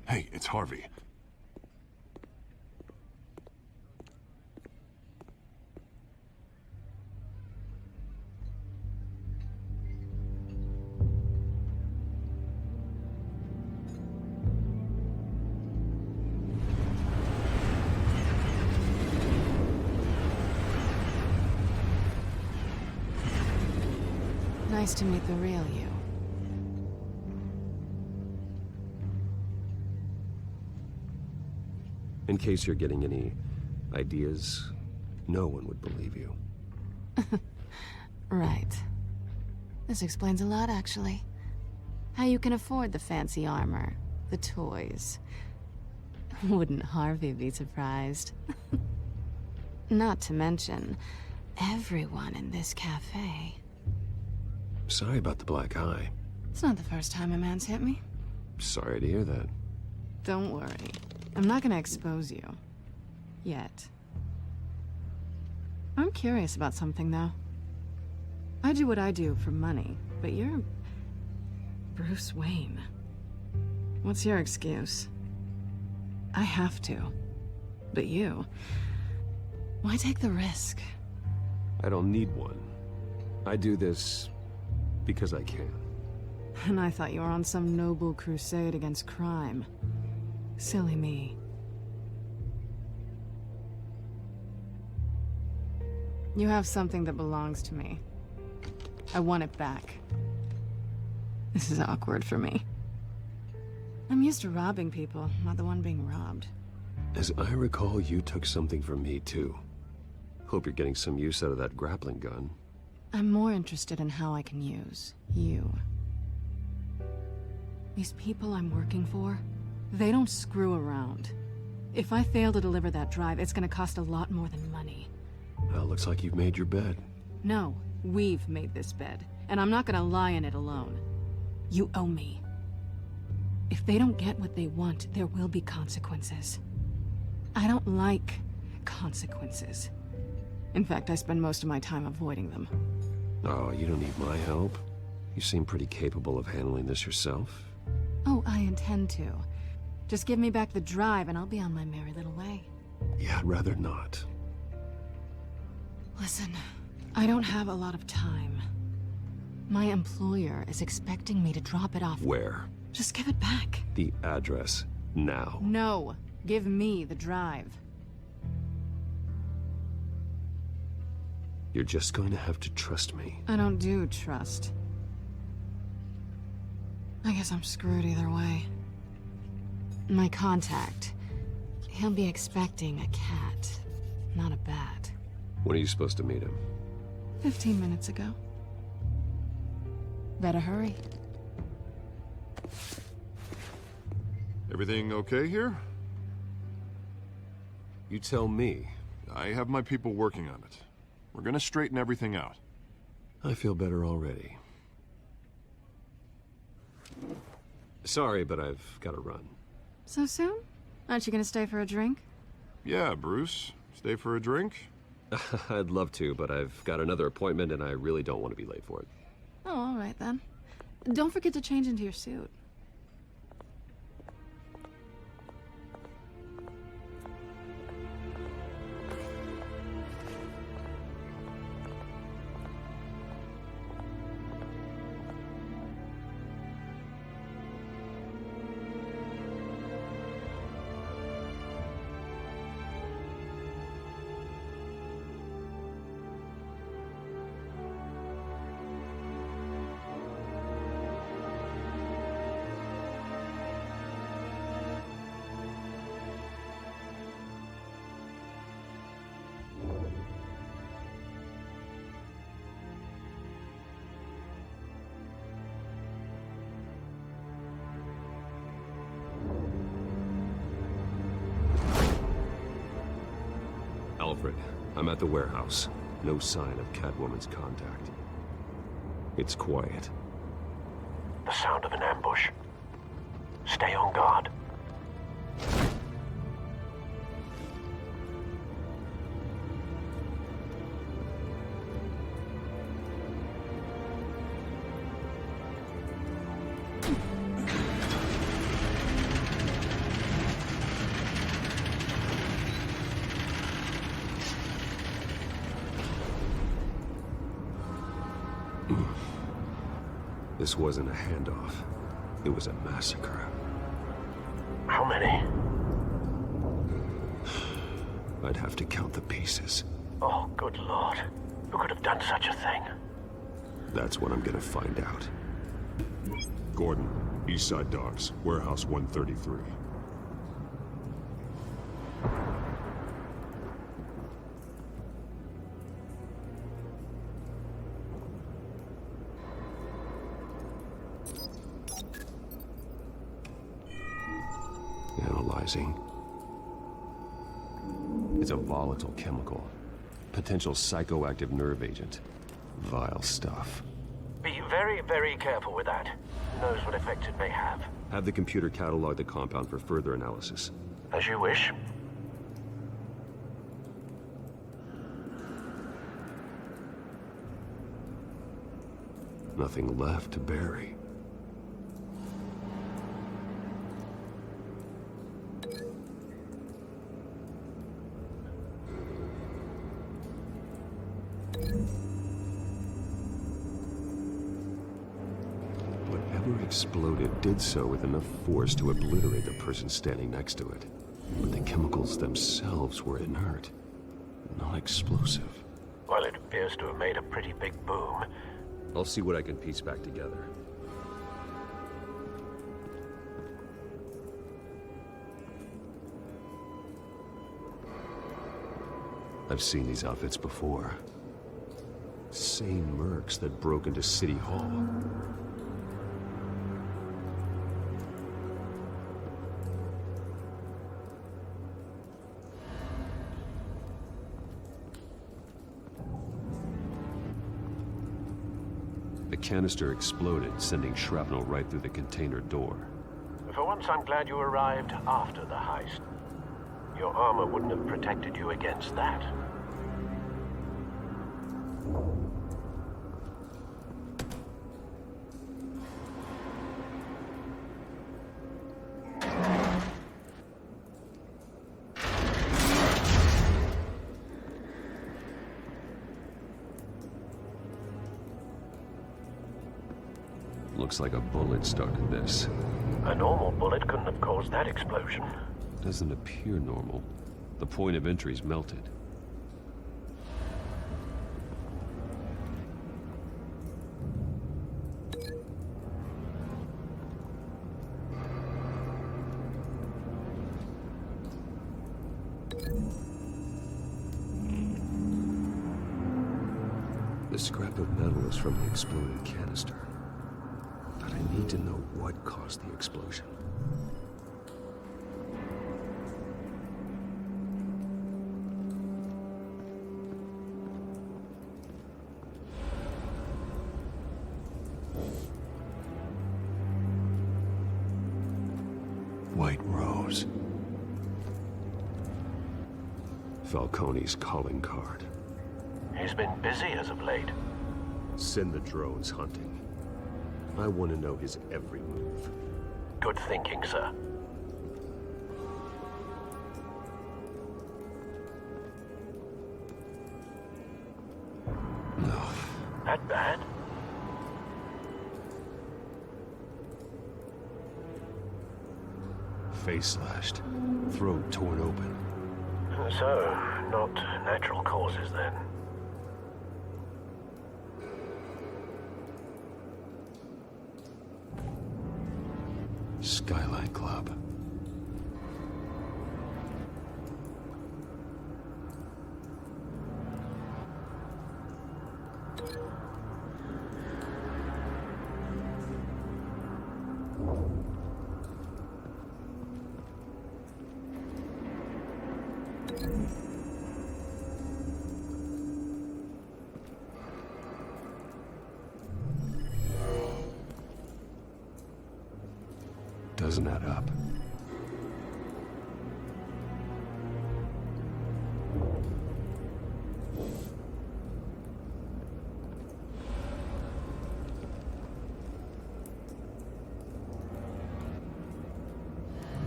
Hey, it's Harvey. Nice to meet the real you. In case you're getting any ideas, no one would believe you. Right. This explains a lot, actually. How you can afford the fancy armor, the toys. Wouldn't Harvey be surprised? Not to mention, everyone in this cafe. Sorry about the black eye. It's not the first time a man's hit me. Sorry to hear that. Don't worry. I'm not gonna expose you. Yet. I'm curious about something, though. I do what I do for money, but you're... Bruce Wayne. What's your excuse? I have to. But you... Why take the risk? I don't need one. I do this because I can. And I thought you were on some noble crusade against crime. Silly me. You have something that belongs to me. I want it back. This is awkward for me. I'm used to robbing people, not the one being robbed. As I recall, you took something from me, too. Hope you're getting some use out of that grappling gun. I'm more interested in how I can use you. These people I'm working for, they don't screw around. If I fail to deliver that drive, it's gonna cost a lot more than money. Well, looks like you've made your bed. No, we've made this bed, and I'm not gonna lie in it alone. You owe me. If they don't get what they want, there will be consequences. I don't like consequences. In fact, I spend most of my time avoiding them. Oh, you don't need my help. You seem pretty capable of handling this yourself. Oh, I intend to. Just give me back the drive and I'll be on my merry little way. Yeah, I'd rather not. Listen, I don't have a lot of time. My employer is expecting me to drop it off. Where? Just give it back. The address, now. No, give me the drive. You're just going to have to trust me. I don't do trust. I guess I'm screwed either way. My contact, he'll be expecting a cat, not a bat. When are you supposed to meet him? 15 minutes ago. Better hurry. Everything okay here? You tell me. I have my people working on it. We're gonna straighten everything out. I feel better already. Sorry, but I've got to run. So soon? Aren't you gonna stay for a drink? Yeah, Bruce. Stay for a drink? I'd love to, but I've got another appointment and I really don't want to be late for it. Oh, all right then. Don't forget to change into your suit. Alfred, I'm at the warehouse. No sign of Catwoman's contact. It's quiet. The sound of an ambush. Stay on guard. This wasn't a handoff. It was a massacre. How many? I'd have to count the pieces. Oh, good Lord. Who could have done such a thing? That's what I'm gonna find out. Gordon, East Side Docks, Warehouse 133. Analyzing. It's a volatile chemical. Potential psychoactive nerve agent. Vile stuff. Be very, very careful with that. Who knows what effect it may have. Have the computer catalog the compound for further analysis. As you wish. Nothing left to bury. Whatever exploded did so with enough force to obliterate the person standing next to it. But the chemicals themselves were inert, not explosive. Well, it appears to have made a pretty big boom. I'll see what I can piece back together. I've seen these outfits before. Same mercs that broke into City Hall. The canister exploded, sending shrapnel right through the container door. For once, I'm glad you arrived after the heist. Your armor wouldn't have protected you against that. Looks like a bullet started this. A normal bullet couldn't have caused that explosion. Doesn't appear normal. The point of entry's melted. The scrap of metal is from the exploded canister. But I need to know what caused the explosion. White Rose. Falcone's calling card. He's been busy as of late. Send the drones hunting. I want to know his every move. Good thinking, sir. No. That bad? Face slashed. Throat torn open. So, not natural causes then. Skyline Club. Doesn't add up.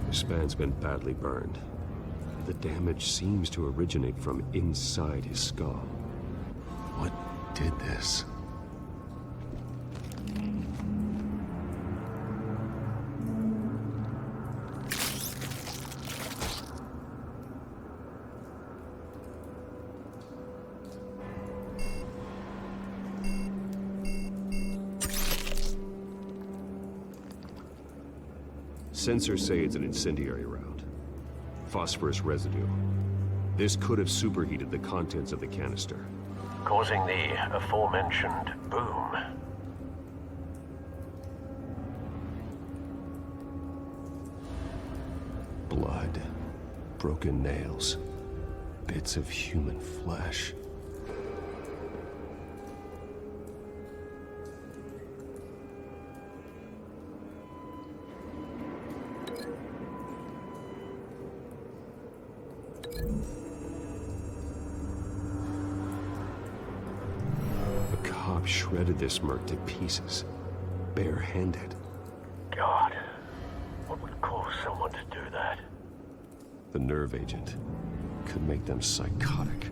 The span's been badly burned. The damage seems to originate from inside his skull. What did this? Sensors say it's an incendiary round. Phosphorus residue. This could have superheated the contents of the canister, causing the aforementioned boom. Blood, broken nails, bits of human flesh. The cop shredded this merc to pieces, barehanded. God, what would cause someone to do that? The nerve agent could make them psychotic.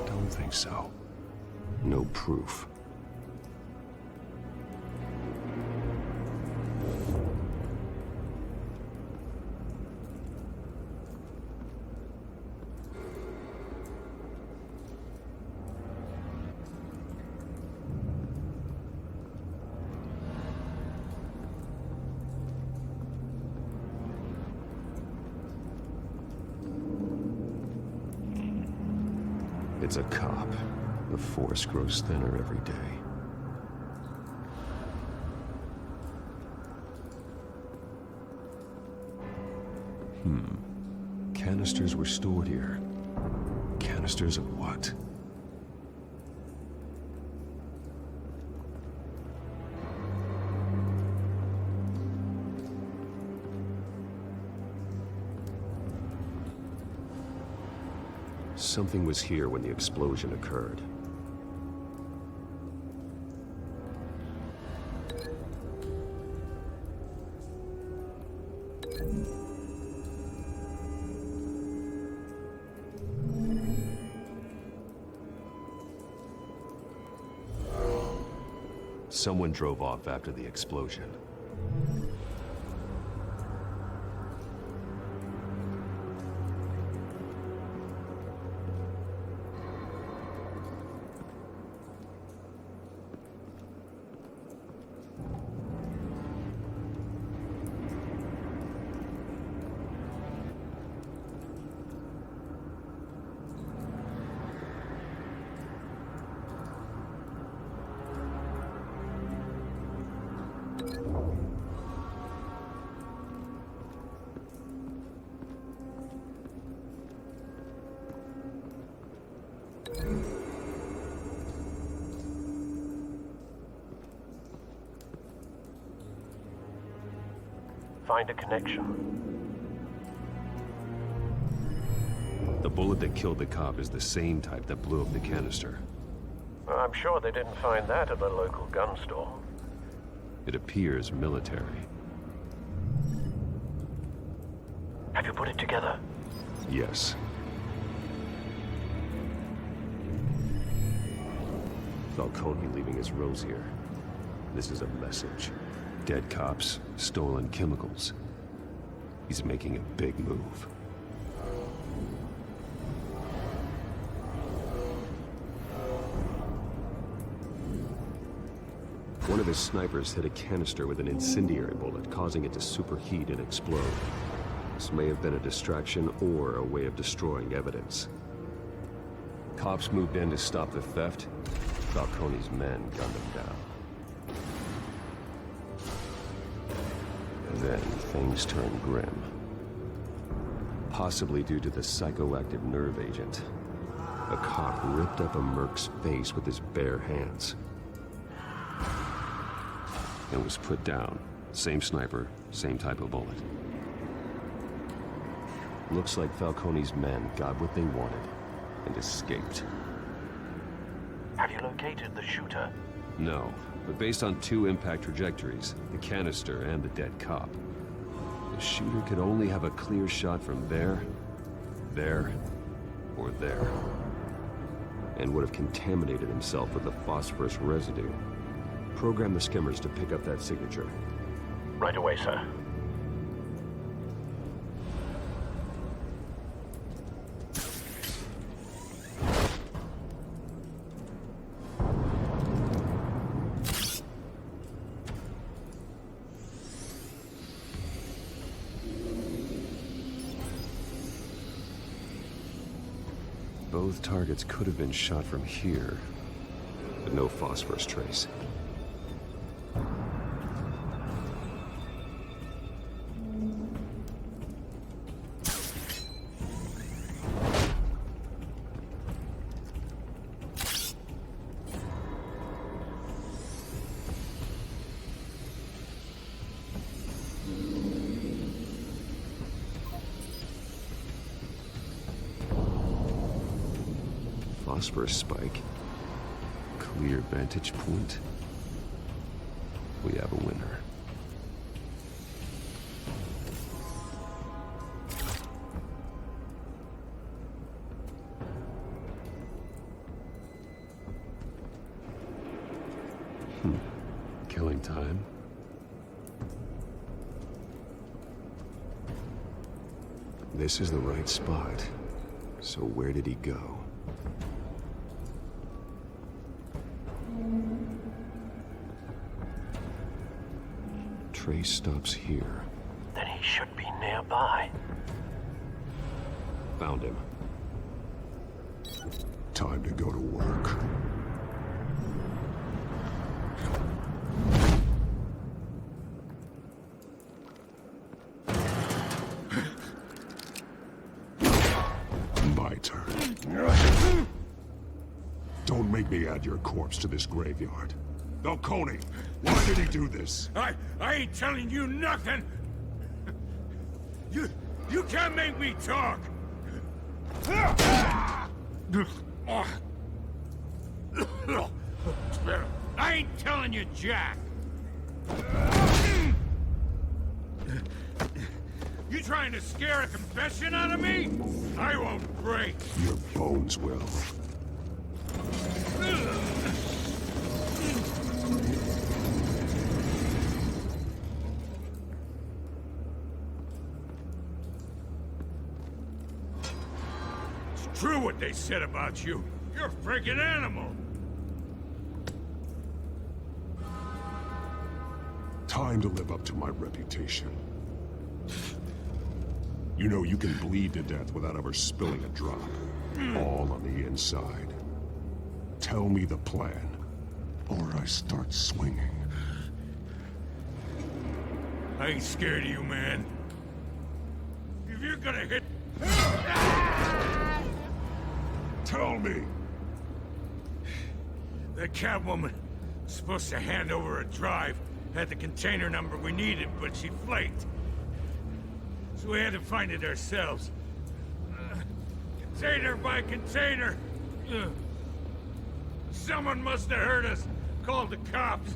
Don't think so. No proof. It's a cop. The force grows thinner every day. Canisters were stored here. Canisters of what? Something was here when the explosion occurred. Someone drove off after the explosion. Find a connection. The bullet that killed the cop is the same type that blew up the canister. Well, I'm sure they didn't find that at the local gun store. It appears military. Have you put it together? Yes. Falcone leaving his rose here. This is a message. Dead cops, stolen chemicals. He's making a big move. One of his snipers hit a canister with an incendiary bullet, causing it to superheat and explode. This may have been a distraction or a way of destroying evidence. Cops moved in to stop the theft. Falcone's men gunned him down. Then things turned grim. Possibly due to the psychoactive nerve agent. A cop ripped up a merc's face with his bare hands. And was put down. Same sniper, same type of bullet. Looks like Falcone's men got what they wanted and escaped. Have you located the shooter? No, but based on two impact trajectories, the canister and the dead cop, the shooter could only have a clear shot from there, or there, and would have contaminated himself with the phosphorus residue. Program the skimmers to pick up that signature. Right away, sir. Both targets could have been shot from here, but no phosphorus trace. Phosphorus spike. Clear vantage point. We have a winner. Killing time. This is the right spot. So where did he go? Trace stops here. Then he should be nearby. Found him. Time to go to work. My turn. Don't make me add your corpse to this graveyard. Falcone, why did he do this? I ain't telling you nothing! You can't make me talk! I ain't telling you jack! You trying to scare a confession out of me? I won't break! Your bones will. True what they said about you. You're a freaking animal. Time to live up to my reputation. You know you can bleed to death without ever spilling a drop. All on the inside. Tell me the plan, or I start swinging. I ain't scared of you, man. If you're gonna hit... Tell me! That Catwoman was supposed to hand over a drive, had the container number we needed, but she flaked. So we had to find it ourselves. Container by container. Someone must have heard us, called the cops.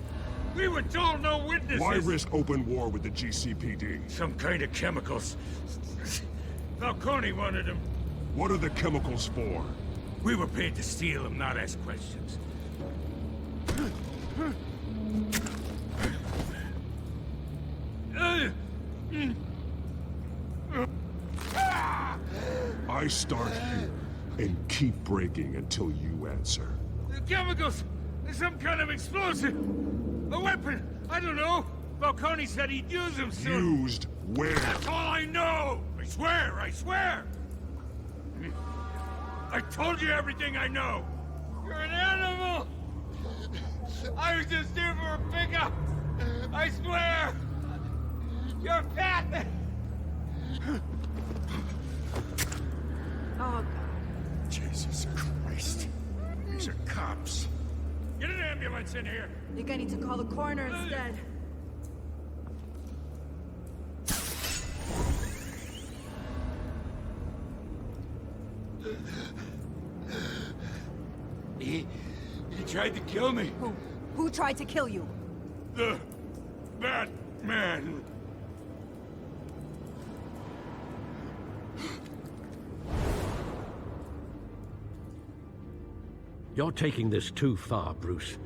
We were told no witnesses. Why risk open war with the GCPD? Some kind of chemicals. Falcone wanted them. What are the chemicals for? We were paid to steal them, not ask questions. I start here and keep breaking until you answer. The chemicals! Some kind of explosive! A weapon! I don't know! Falcone said he'd use them soon. Used where? That's all I know! I swear! I swear! I told you everything I know! You're an animal! I was just here for a pickup! I swear! You're fat! Oh, God. Jesus Christ. These are cops. Get an ambulance in here! I think I need to call the coroner instead. He tried to kill me. Who tried to kill you? The Batman. You're taking this too far, Bruce.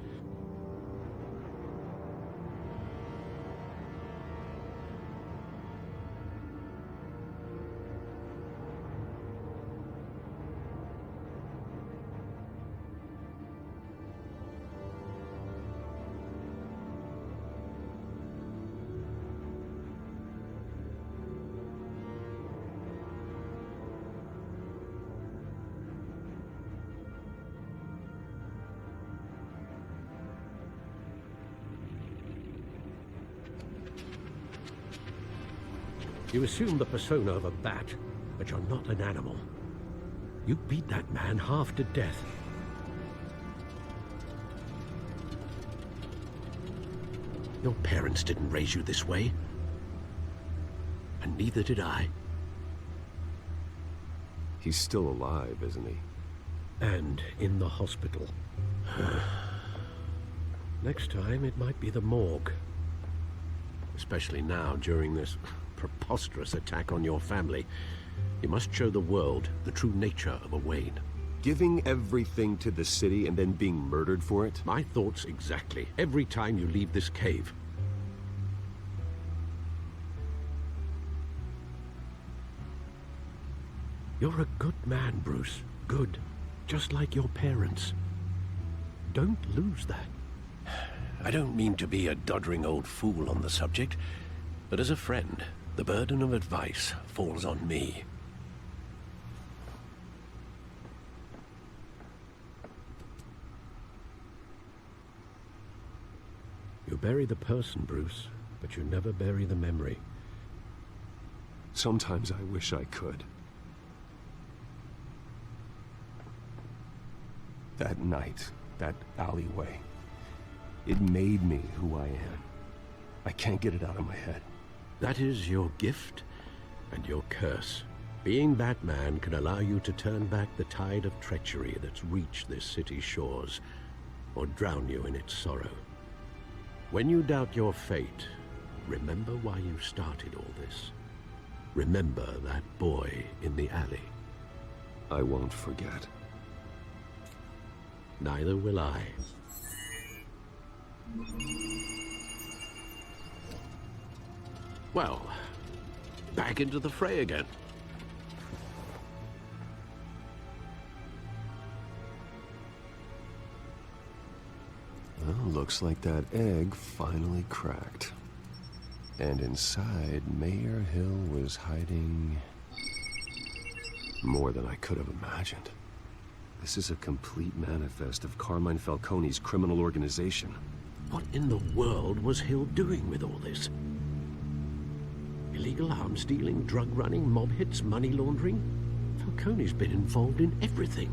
You assume the persona of a bat, but you're not an animal. You beat that man half to death. Your parents didn't raise you this way. And neither did I. He's still alive, isn't he? And in the hospital. Next time, it might be the morgue. Especially now, during this preposterous attack on your family. You must show the world the true nature of a Wayne. Giving everything to the city and then being murdered for it? My thoughts exactly. Every time you leave this cave. You're a good man, Bruce. Good. Just like your parents. Don't lose that. I don't mean to be a doddering old fool on the subject, but as a friend, the burden of advice falls on me. You bury the person, Bruce, but you never bury the memory. Sometimes I wish I could. That night, that alleyway, it made me who I am. I can't get it out of my head. That is your gift and your curse. Being Batman can allow you to turn back the tide of treachery that's reached this city's shores, or drown you in its sorrow. When you doubt your fate, remember why you started all this. Remember that boy in the alley. I won't forget. Neither will I. Well, back into the fray again. Well, looks like that egg finally cracked. And inside, Mayor Hill was hiding more than I could have imagined. This is a complete manifest of Carmine Falcone's criminal organization. What in the world was Hill doing with all this? Illegal arms dealing, drug running, mob hits, money laundering? Falcone's been involved in everything.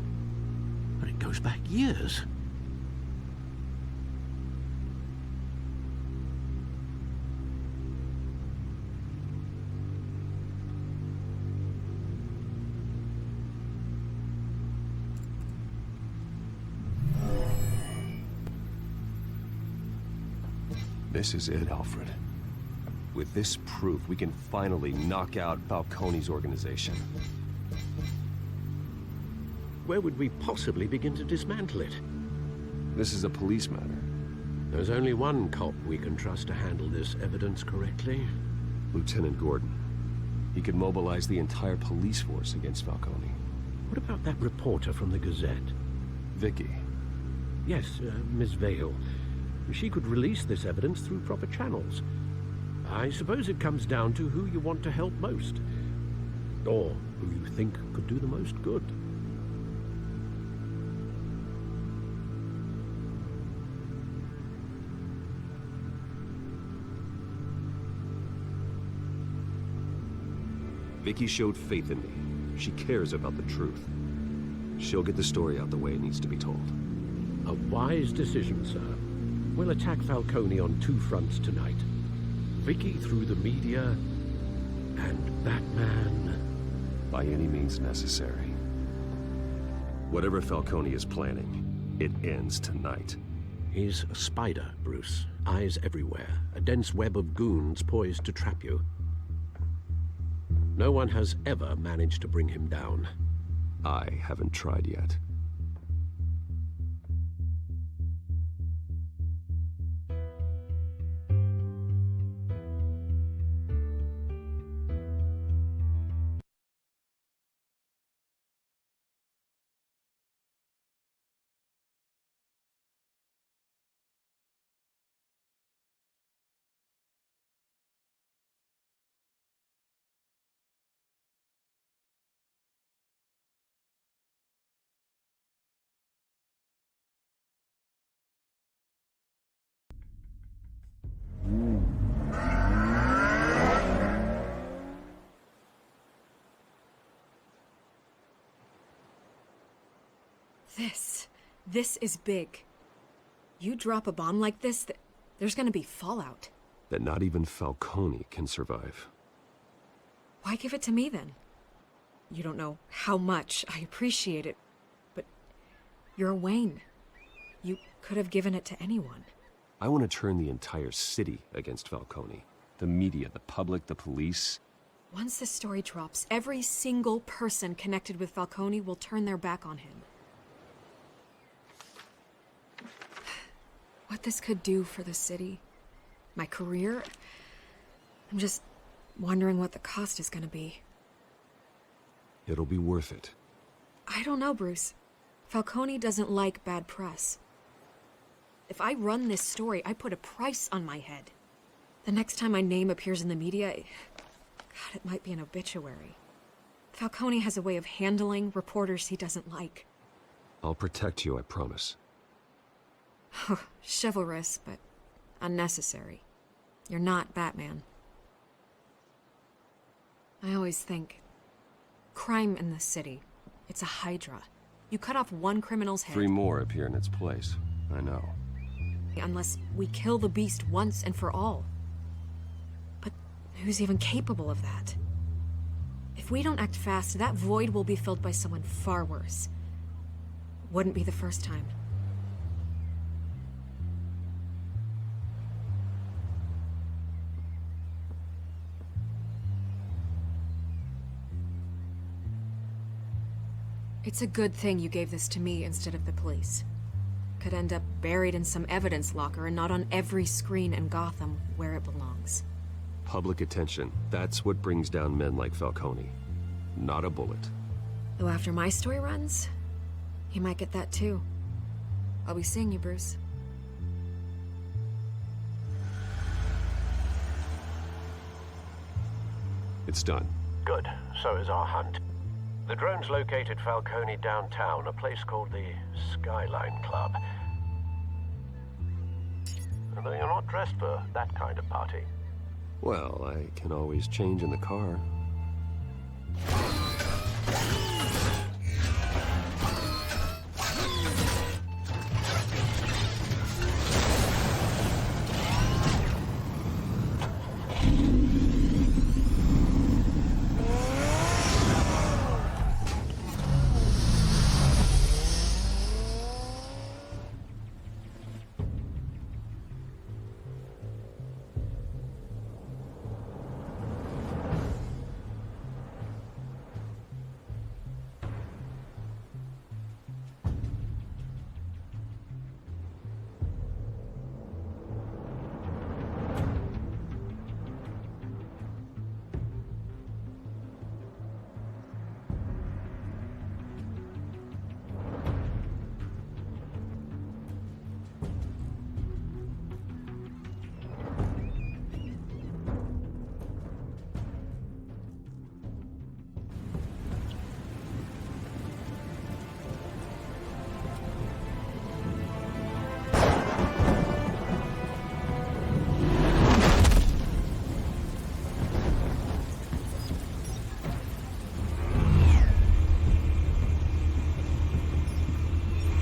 And it goes back years. This is it, Alfred. With this proof, we can finally knock out Falcone's organization. Where would we possibly begin to dismantle it? This is a police matter. There's only one cop we can trust to handle this evidence correctly. Lieutenant Gordon. He could mobilize the entire police force against Falcone. What about that reporter from the Gazette? Vicky. Yes, Miss Vale. She could release this evidence through proper channels. I suppose it comes down to who you want to help most. Or who you think could do the most good. Vicky showed faith in me. She cares about the truth. She'll get the story out the way it needs to be told. A wise decision, sir. We'll attack Falcone on two fronts tonight. Vicky through the media, and Batman... by any means necessary. Whatever Falcone is planning, it ends tonight. He's a spider, Bruce. Eyes everywhere. A dense web of goons poised to trap you. No one has ever managed to bring him down. I haven't tried yet. This is big. You drop a bomb like this, there's gonna be fallout. That not even Falcone can survive. Why give it to me then? You don't know how much I appreciate it, but you're Wayne. You could have given it to anyone. I want to turn the entire city against Falcone. The media, the public, the police. Once this story drops, every single person connected with Falcone will turn their back on him. What this could do for the city, my career, I'm just wondering what the cost is gonna be. It'll be worth it. I don't know, Bruce. Falcone doesn't like bad press. If I run this story, I put a price on my head. The next time my name appears in the media, God, it might be an obituary. Falcone has a way of handling reporters he doesn't like. I'll protect you, I promise. Chivalrous, but unnecessary. You're not Batman. I always think, crime in the city, it's a hydra. You cut off one criminal's head. 3 more appear in its place. I know. Unless we kill the beast once and for all. But who's even capable of that? If we don't act fast, that void will be filled by someone far worse. Wouldn't be the first time. It's a good thing you gave this to me instead of the police. Could end up buried in some evidence locker and not on every screen in Gotham where it belongs. Public attention. That's what brings down men like Falcone. Not a bullet. Though after my story runs, he might get that too. I'll be seeing you, Bruce. It's done. Good. So is our hunt. The drones located Falcone downtown, a place called the Skyline Club. Although you're not dressed for that kind of party. Well, I can always change in the car.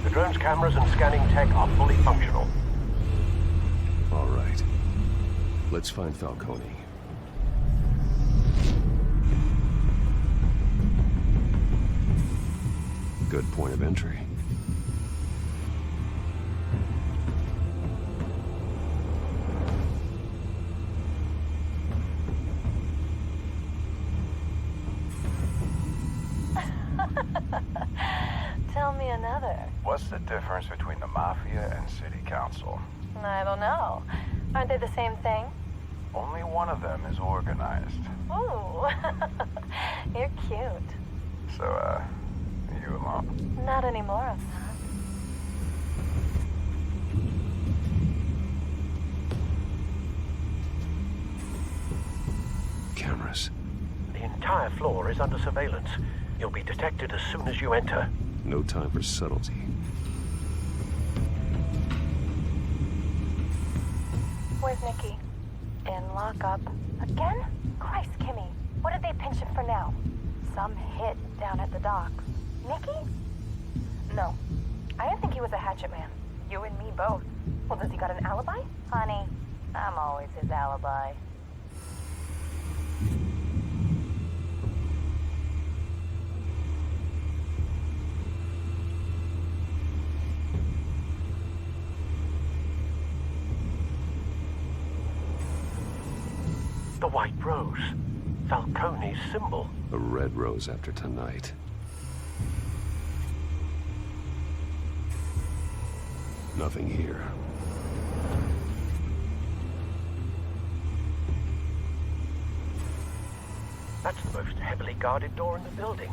The drone's cameras and scanning tech are fully functional. All right. Let's find Falcone. Good point of entry. Tell me another. What's the difference between the Mafia and City Council? I don't know. Aren't they the same thing? Only one of them is organized. Ooh. You're cute. So, you alone? Not anymore, I'm not. Cameras. The entire floor is under surveillance. You'll be detected as soon as you enter. No time for subtlety. Where's Nikki? In lockup. Again? Christ, Kimmy. What did they pinch him for now? Some hit down at the docks. Nikki? No. I didn't think he was a hatchet man. You and me both. Well, does he got an alibi? Honey, I'm always his alibi. The white rose. Falcone's symbol. A red rose after tonight. Nothing here. That's the most heavily guarded door in the building.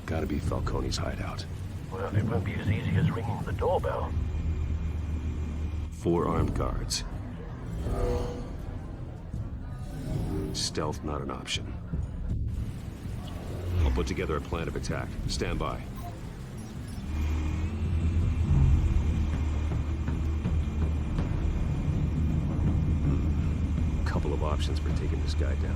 Gotta be Falcone's hideout. Well, it won't be as easy as ringing the doorbell. 4 armed guards. Stealth not an option. I'll put together a plan of attack. Stand by. Couple of options for taking this guy down.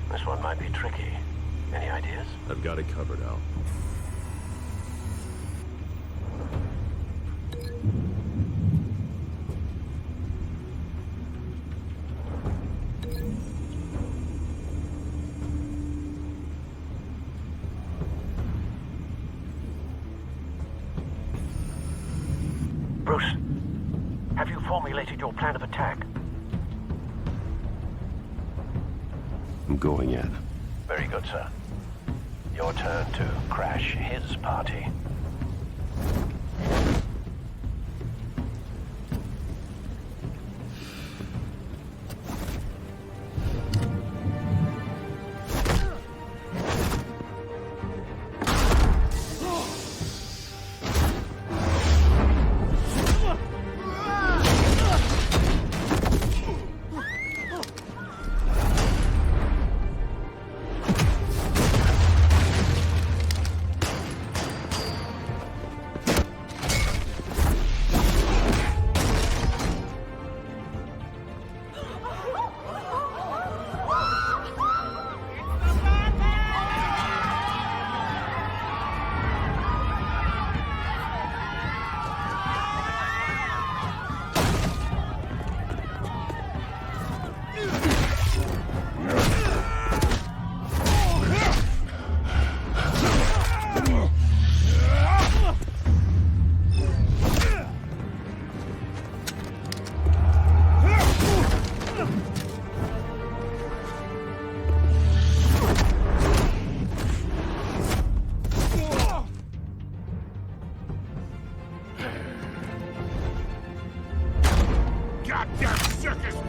This one might be tricky. Any ideas? I've got it covered, Al. Bruce, have you formulated your plan of attack? I'm going in. Very good, sir. Your turn to crash his party.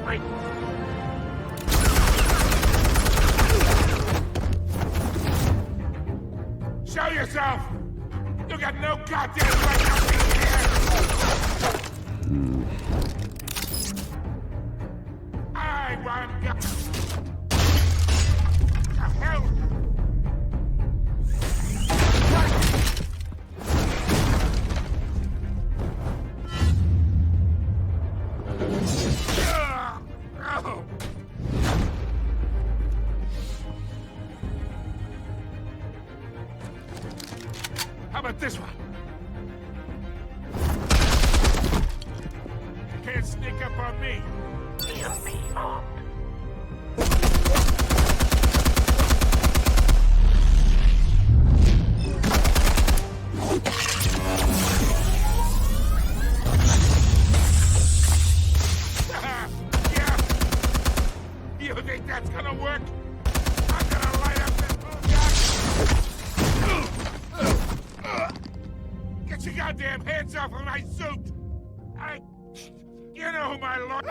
me! Show yourself! You got no goddamn right to be here! I want the hell! How about this one? Can't sneak up on me. EMP armed. Yeah. You think that's gonna work? I'm gonna light up this boombox. Get your goddamn hands off of my suit! You know who my lord...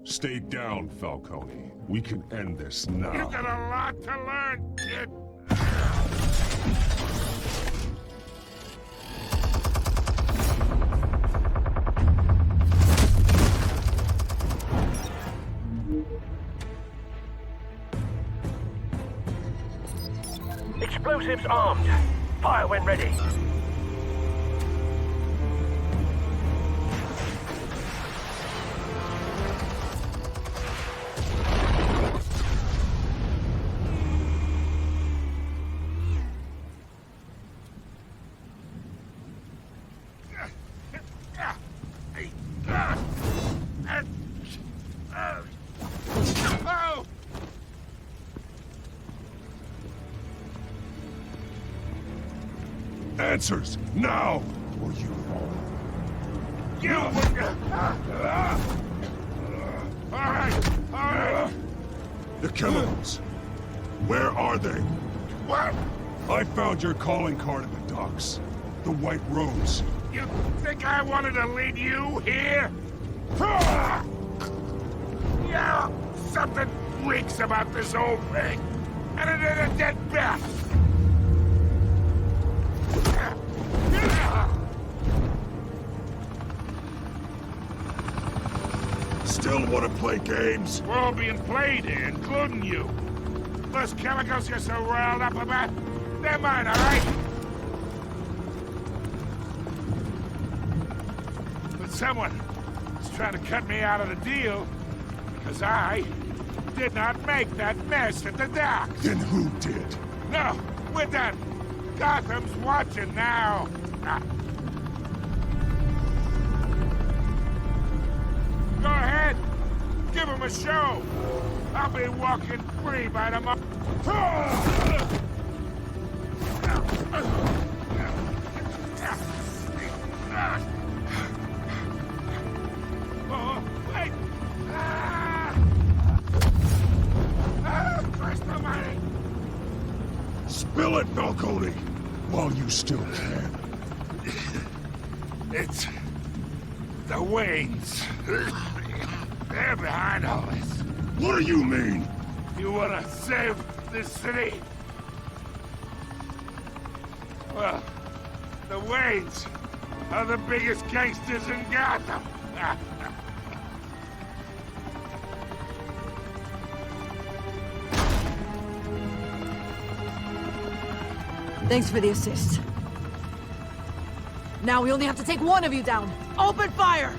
Stay down, Falcone. We can end this now. You got a lot to learn, kid. Explosives armed. Fire when ready. Oh! Answers, now! Or you... You... All right. The chemicals. Where are they? What? I found your calling card at the docks. The White Rose. You think I wanted to lead you here? Yeah, something reeks about this whole thing. And it is a dead bat. Still want to play games? We're all being played here, including you. Those chemicals you're so riled up about, they're mine, all right? But someone is trying to cut me out of the deal because I did not make that mess at the docks. Then who did? No, we're done. Gotham's watching now. Go ahead. Give him a show. I'll be walking free by tomorrow. Oh, wait. Where's the money? Spill it, Falcone, while you still can. It's the Waynes. They're behind all this. What do you mean? You wanna save this city? Well, the Waynes are the biggest gangsters in Gotham. Thanks for the assist. Now we only have to take one of you down. Open fire!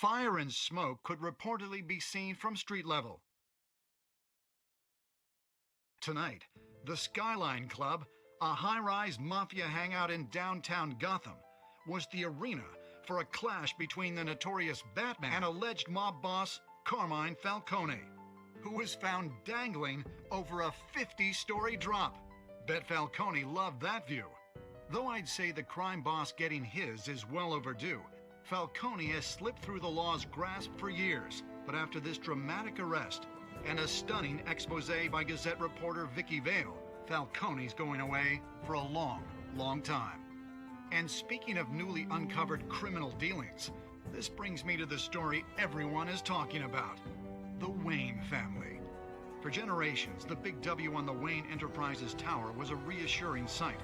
Fire and smoke could reportedly be seen from street level. Tonight, the Skyline Club, a high-rise mafia hangout in downtown Gotham, was the arena for a clash between the notorious Batman and alleged mob boss Carmine Falcone, who was found dangling over a 50-story drop. Bet Falcone loved that view. Though I'd say the crime boss getting his is well overdue, Falcone has slipped through the law's grasp for years. But after this dramatic arrest and a stunning expose by Gazette reporter Vicky Vale, Falcone's going away for a long, long time. And speaking of newly uncovered criminal dealings, this brings me to the story everyone is talking about: the Wayne family. For generations, the big W on the Wayne Enterprises tower was a reassuring sight.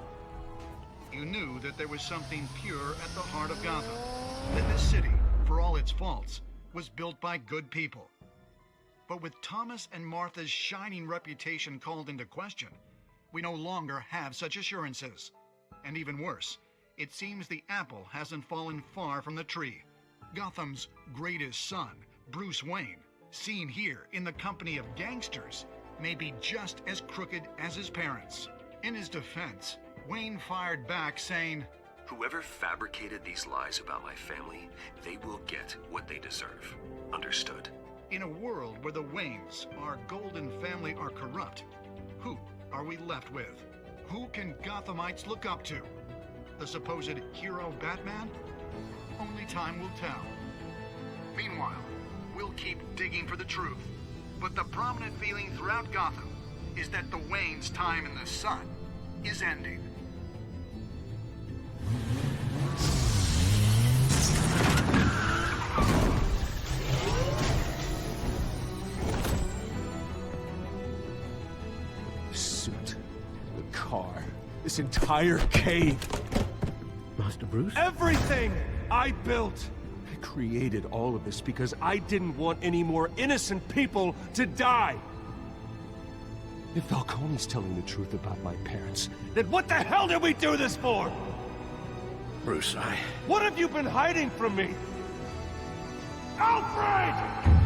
You knew that there was something pure at the heart of Gotham, that this city, for all its faults, was built by good people. But with Thomas and Martha's shining reputation called into question, we no longer have such assurances. And even worse, it seems the apple hasn't fallen far from the tree. Gotham's greatest son, Bruce Wayne, seen here in the company of gangsters, may be just as crooked as his parents. In his defense, Wayne fired back saying, "Whoever fabricated these lies about my family, they will get what they deserve. Understood?" In a world where the Waynes, our golden family, are corrupt, who are we left with? Who can Gothamites look up to? The supposed hero Batman? Only time will tell. Meanwhile, we'll keep digging for the truth. But the prominent feeling throughout Gotham is that the Waynes' time in the sun is ending. The suit, the car, this entire cave. Master Bruce? Everything I built! I created all of this because I didn't want any more innocent people to die! If Falcone's telling the truth about my parents, then what the hell did we do this for? Bruce, What have you been hiding from me? Alfred!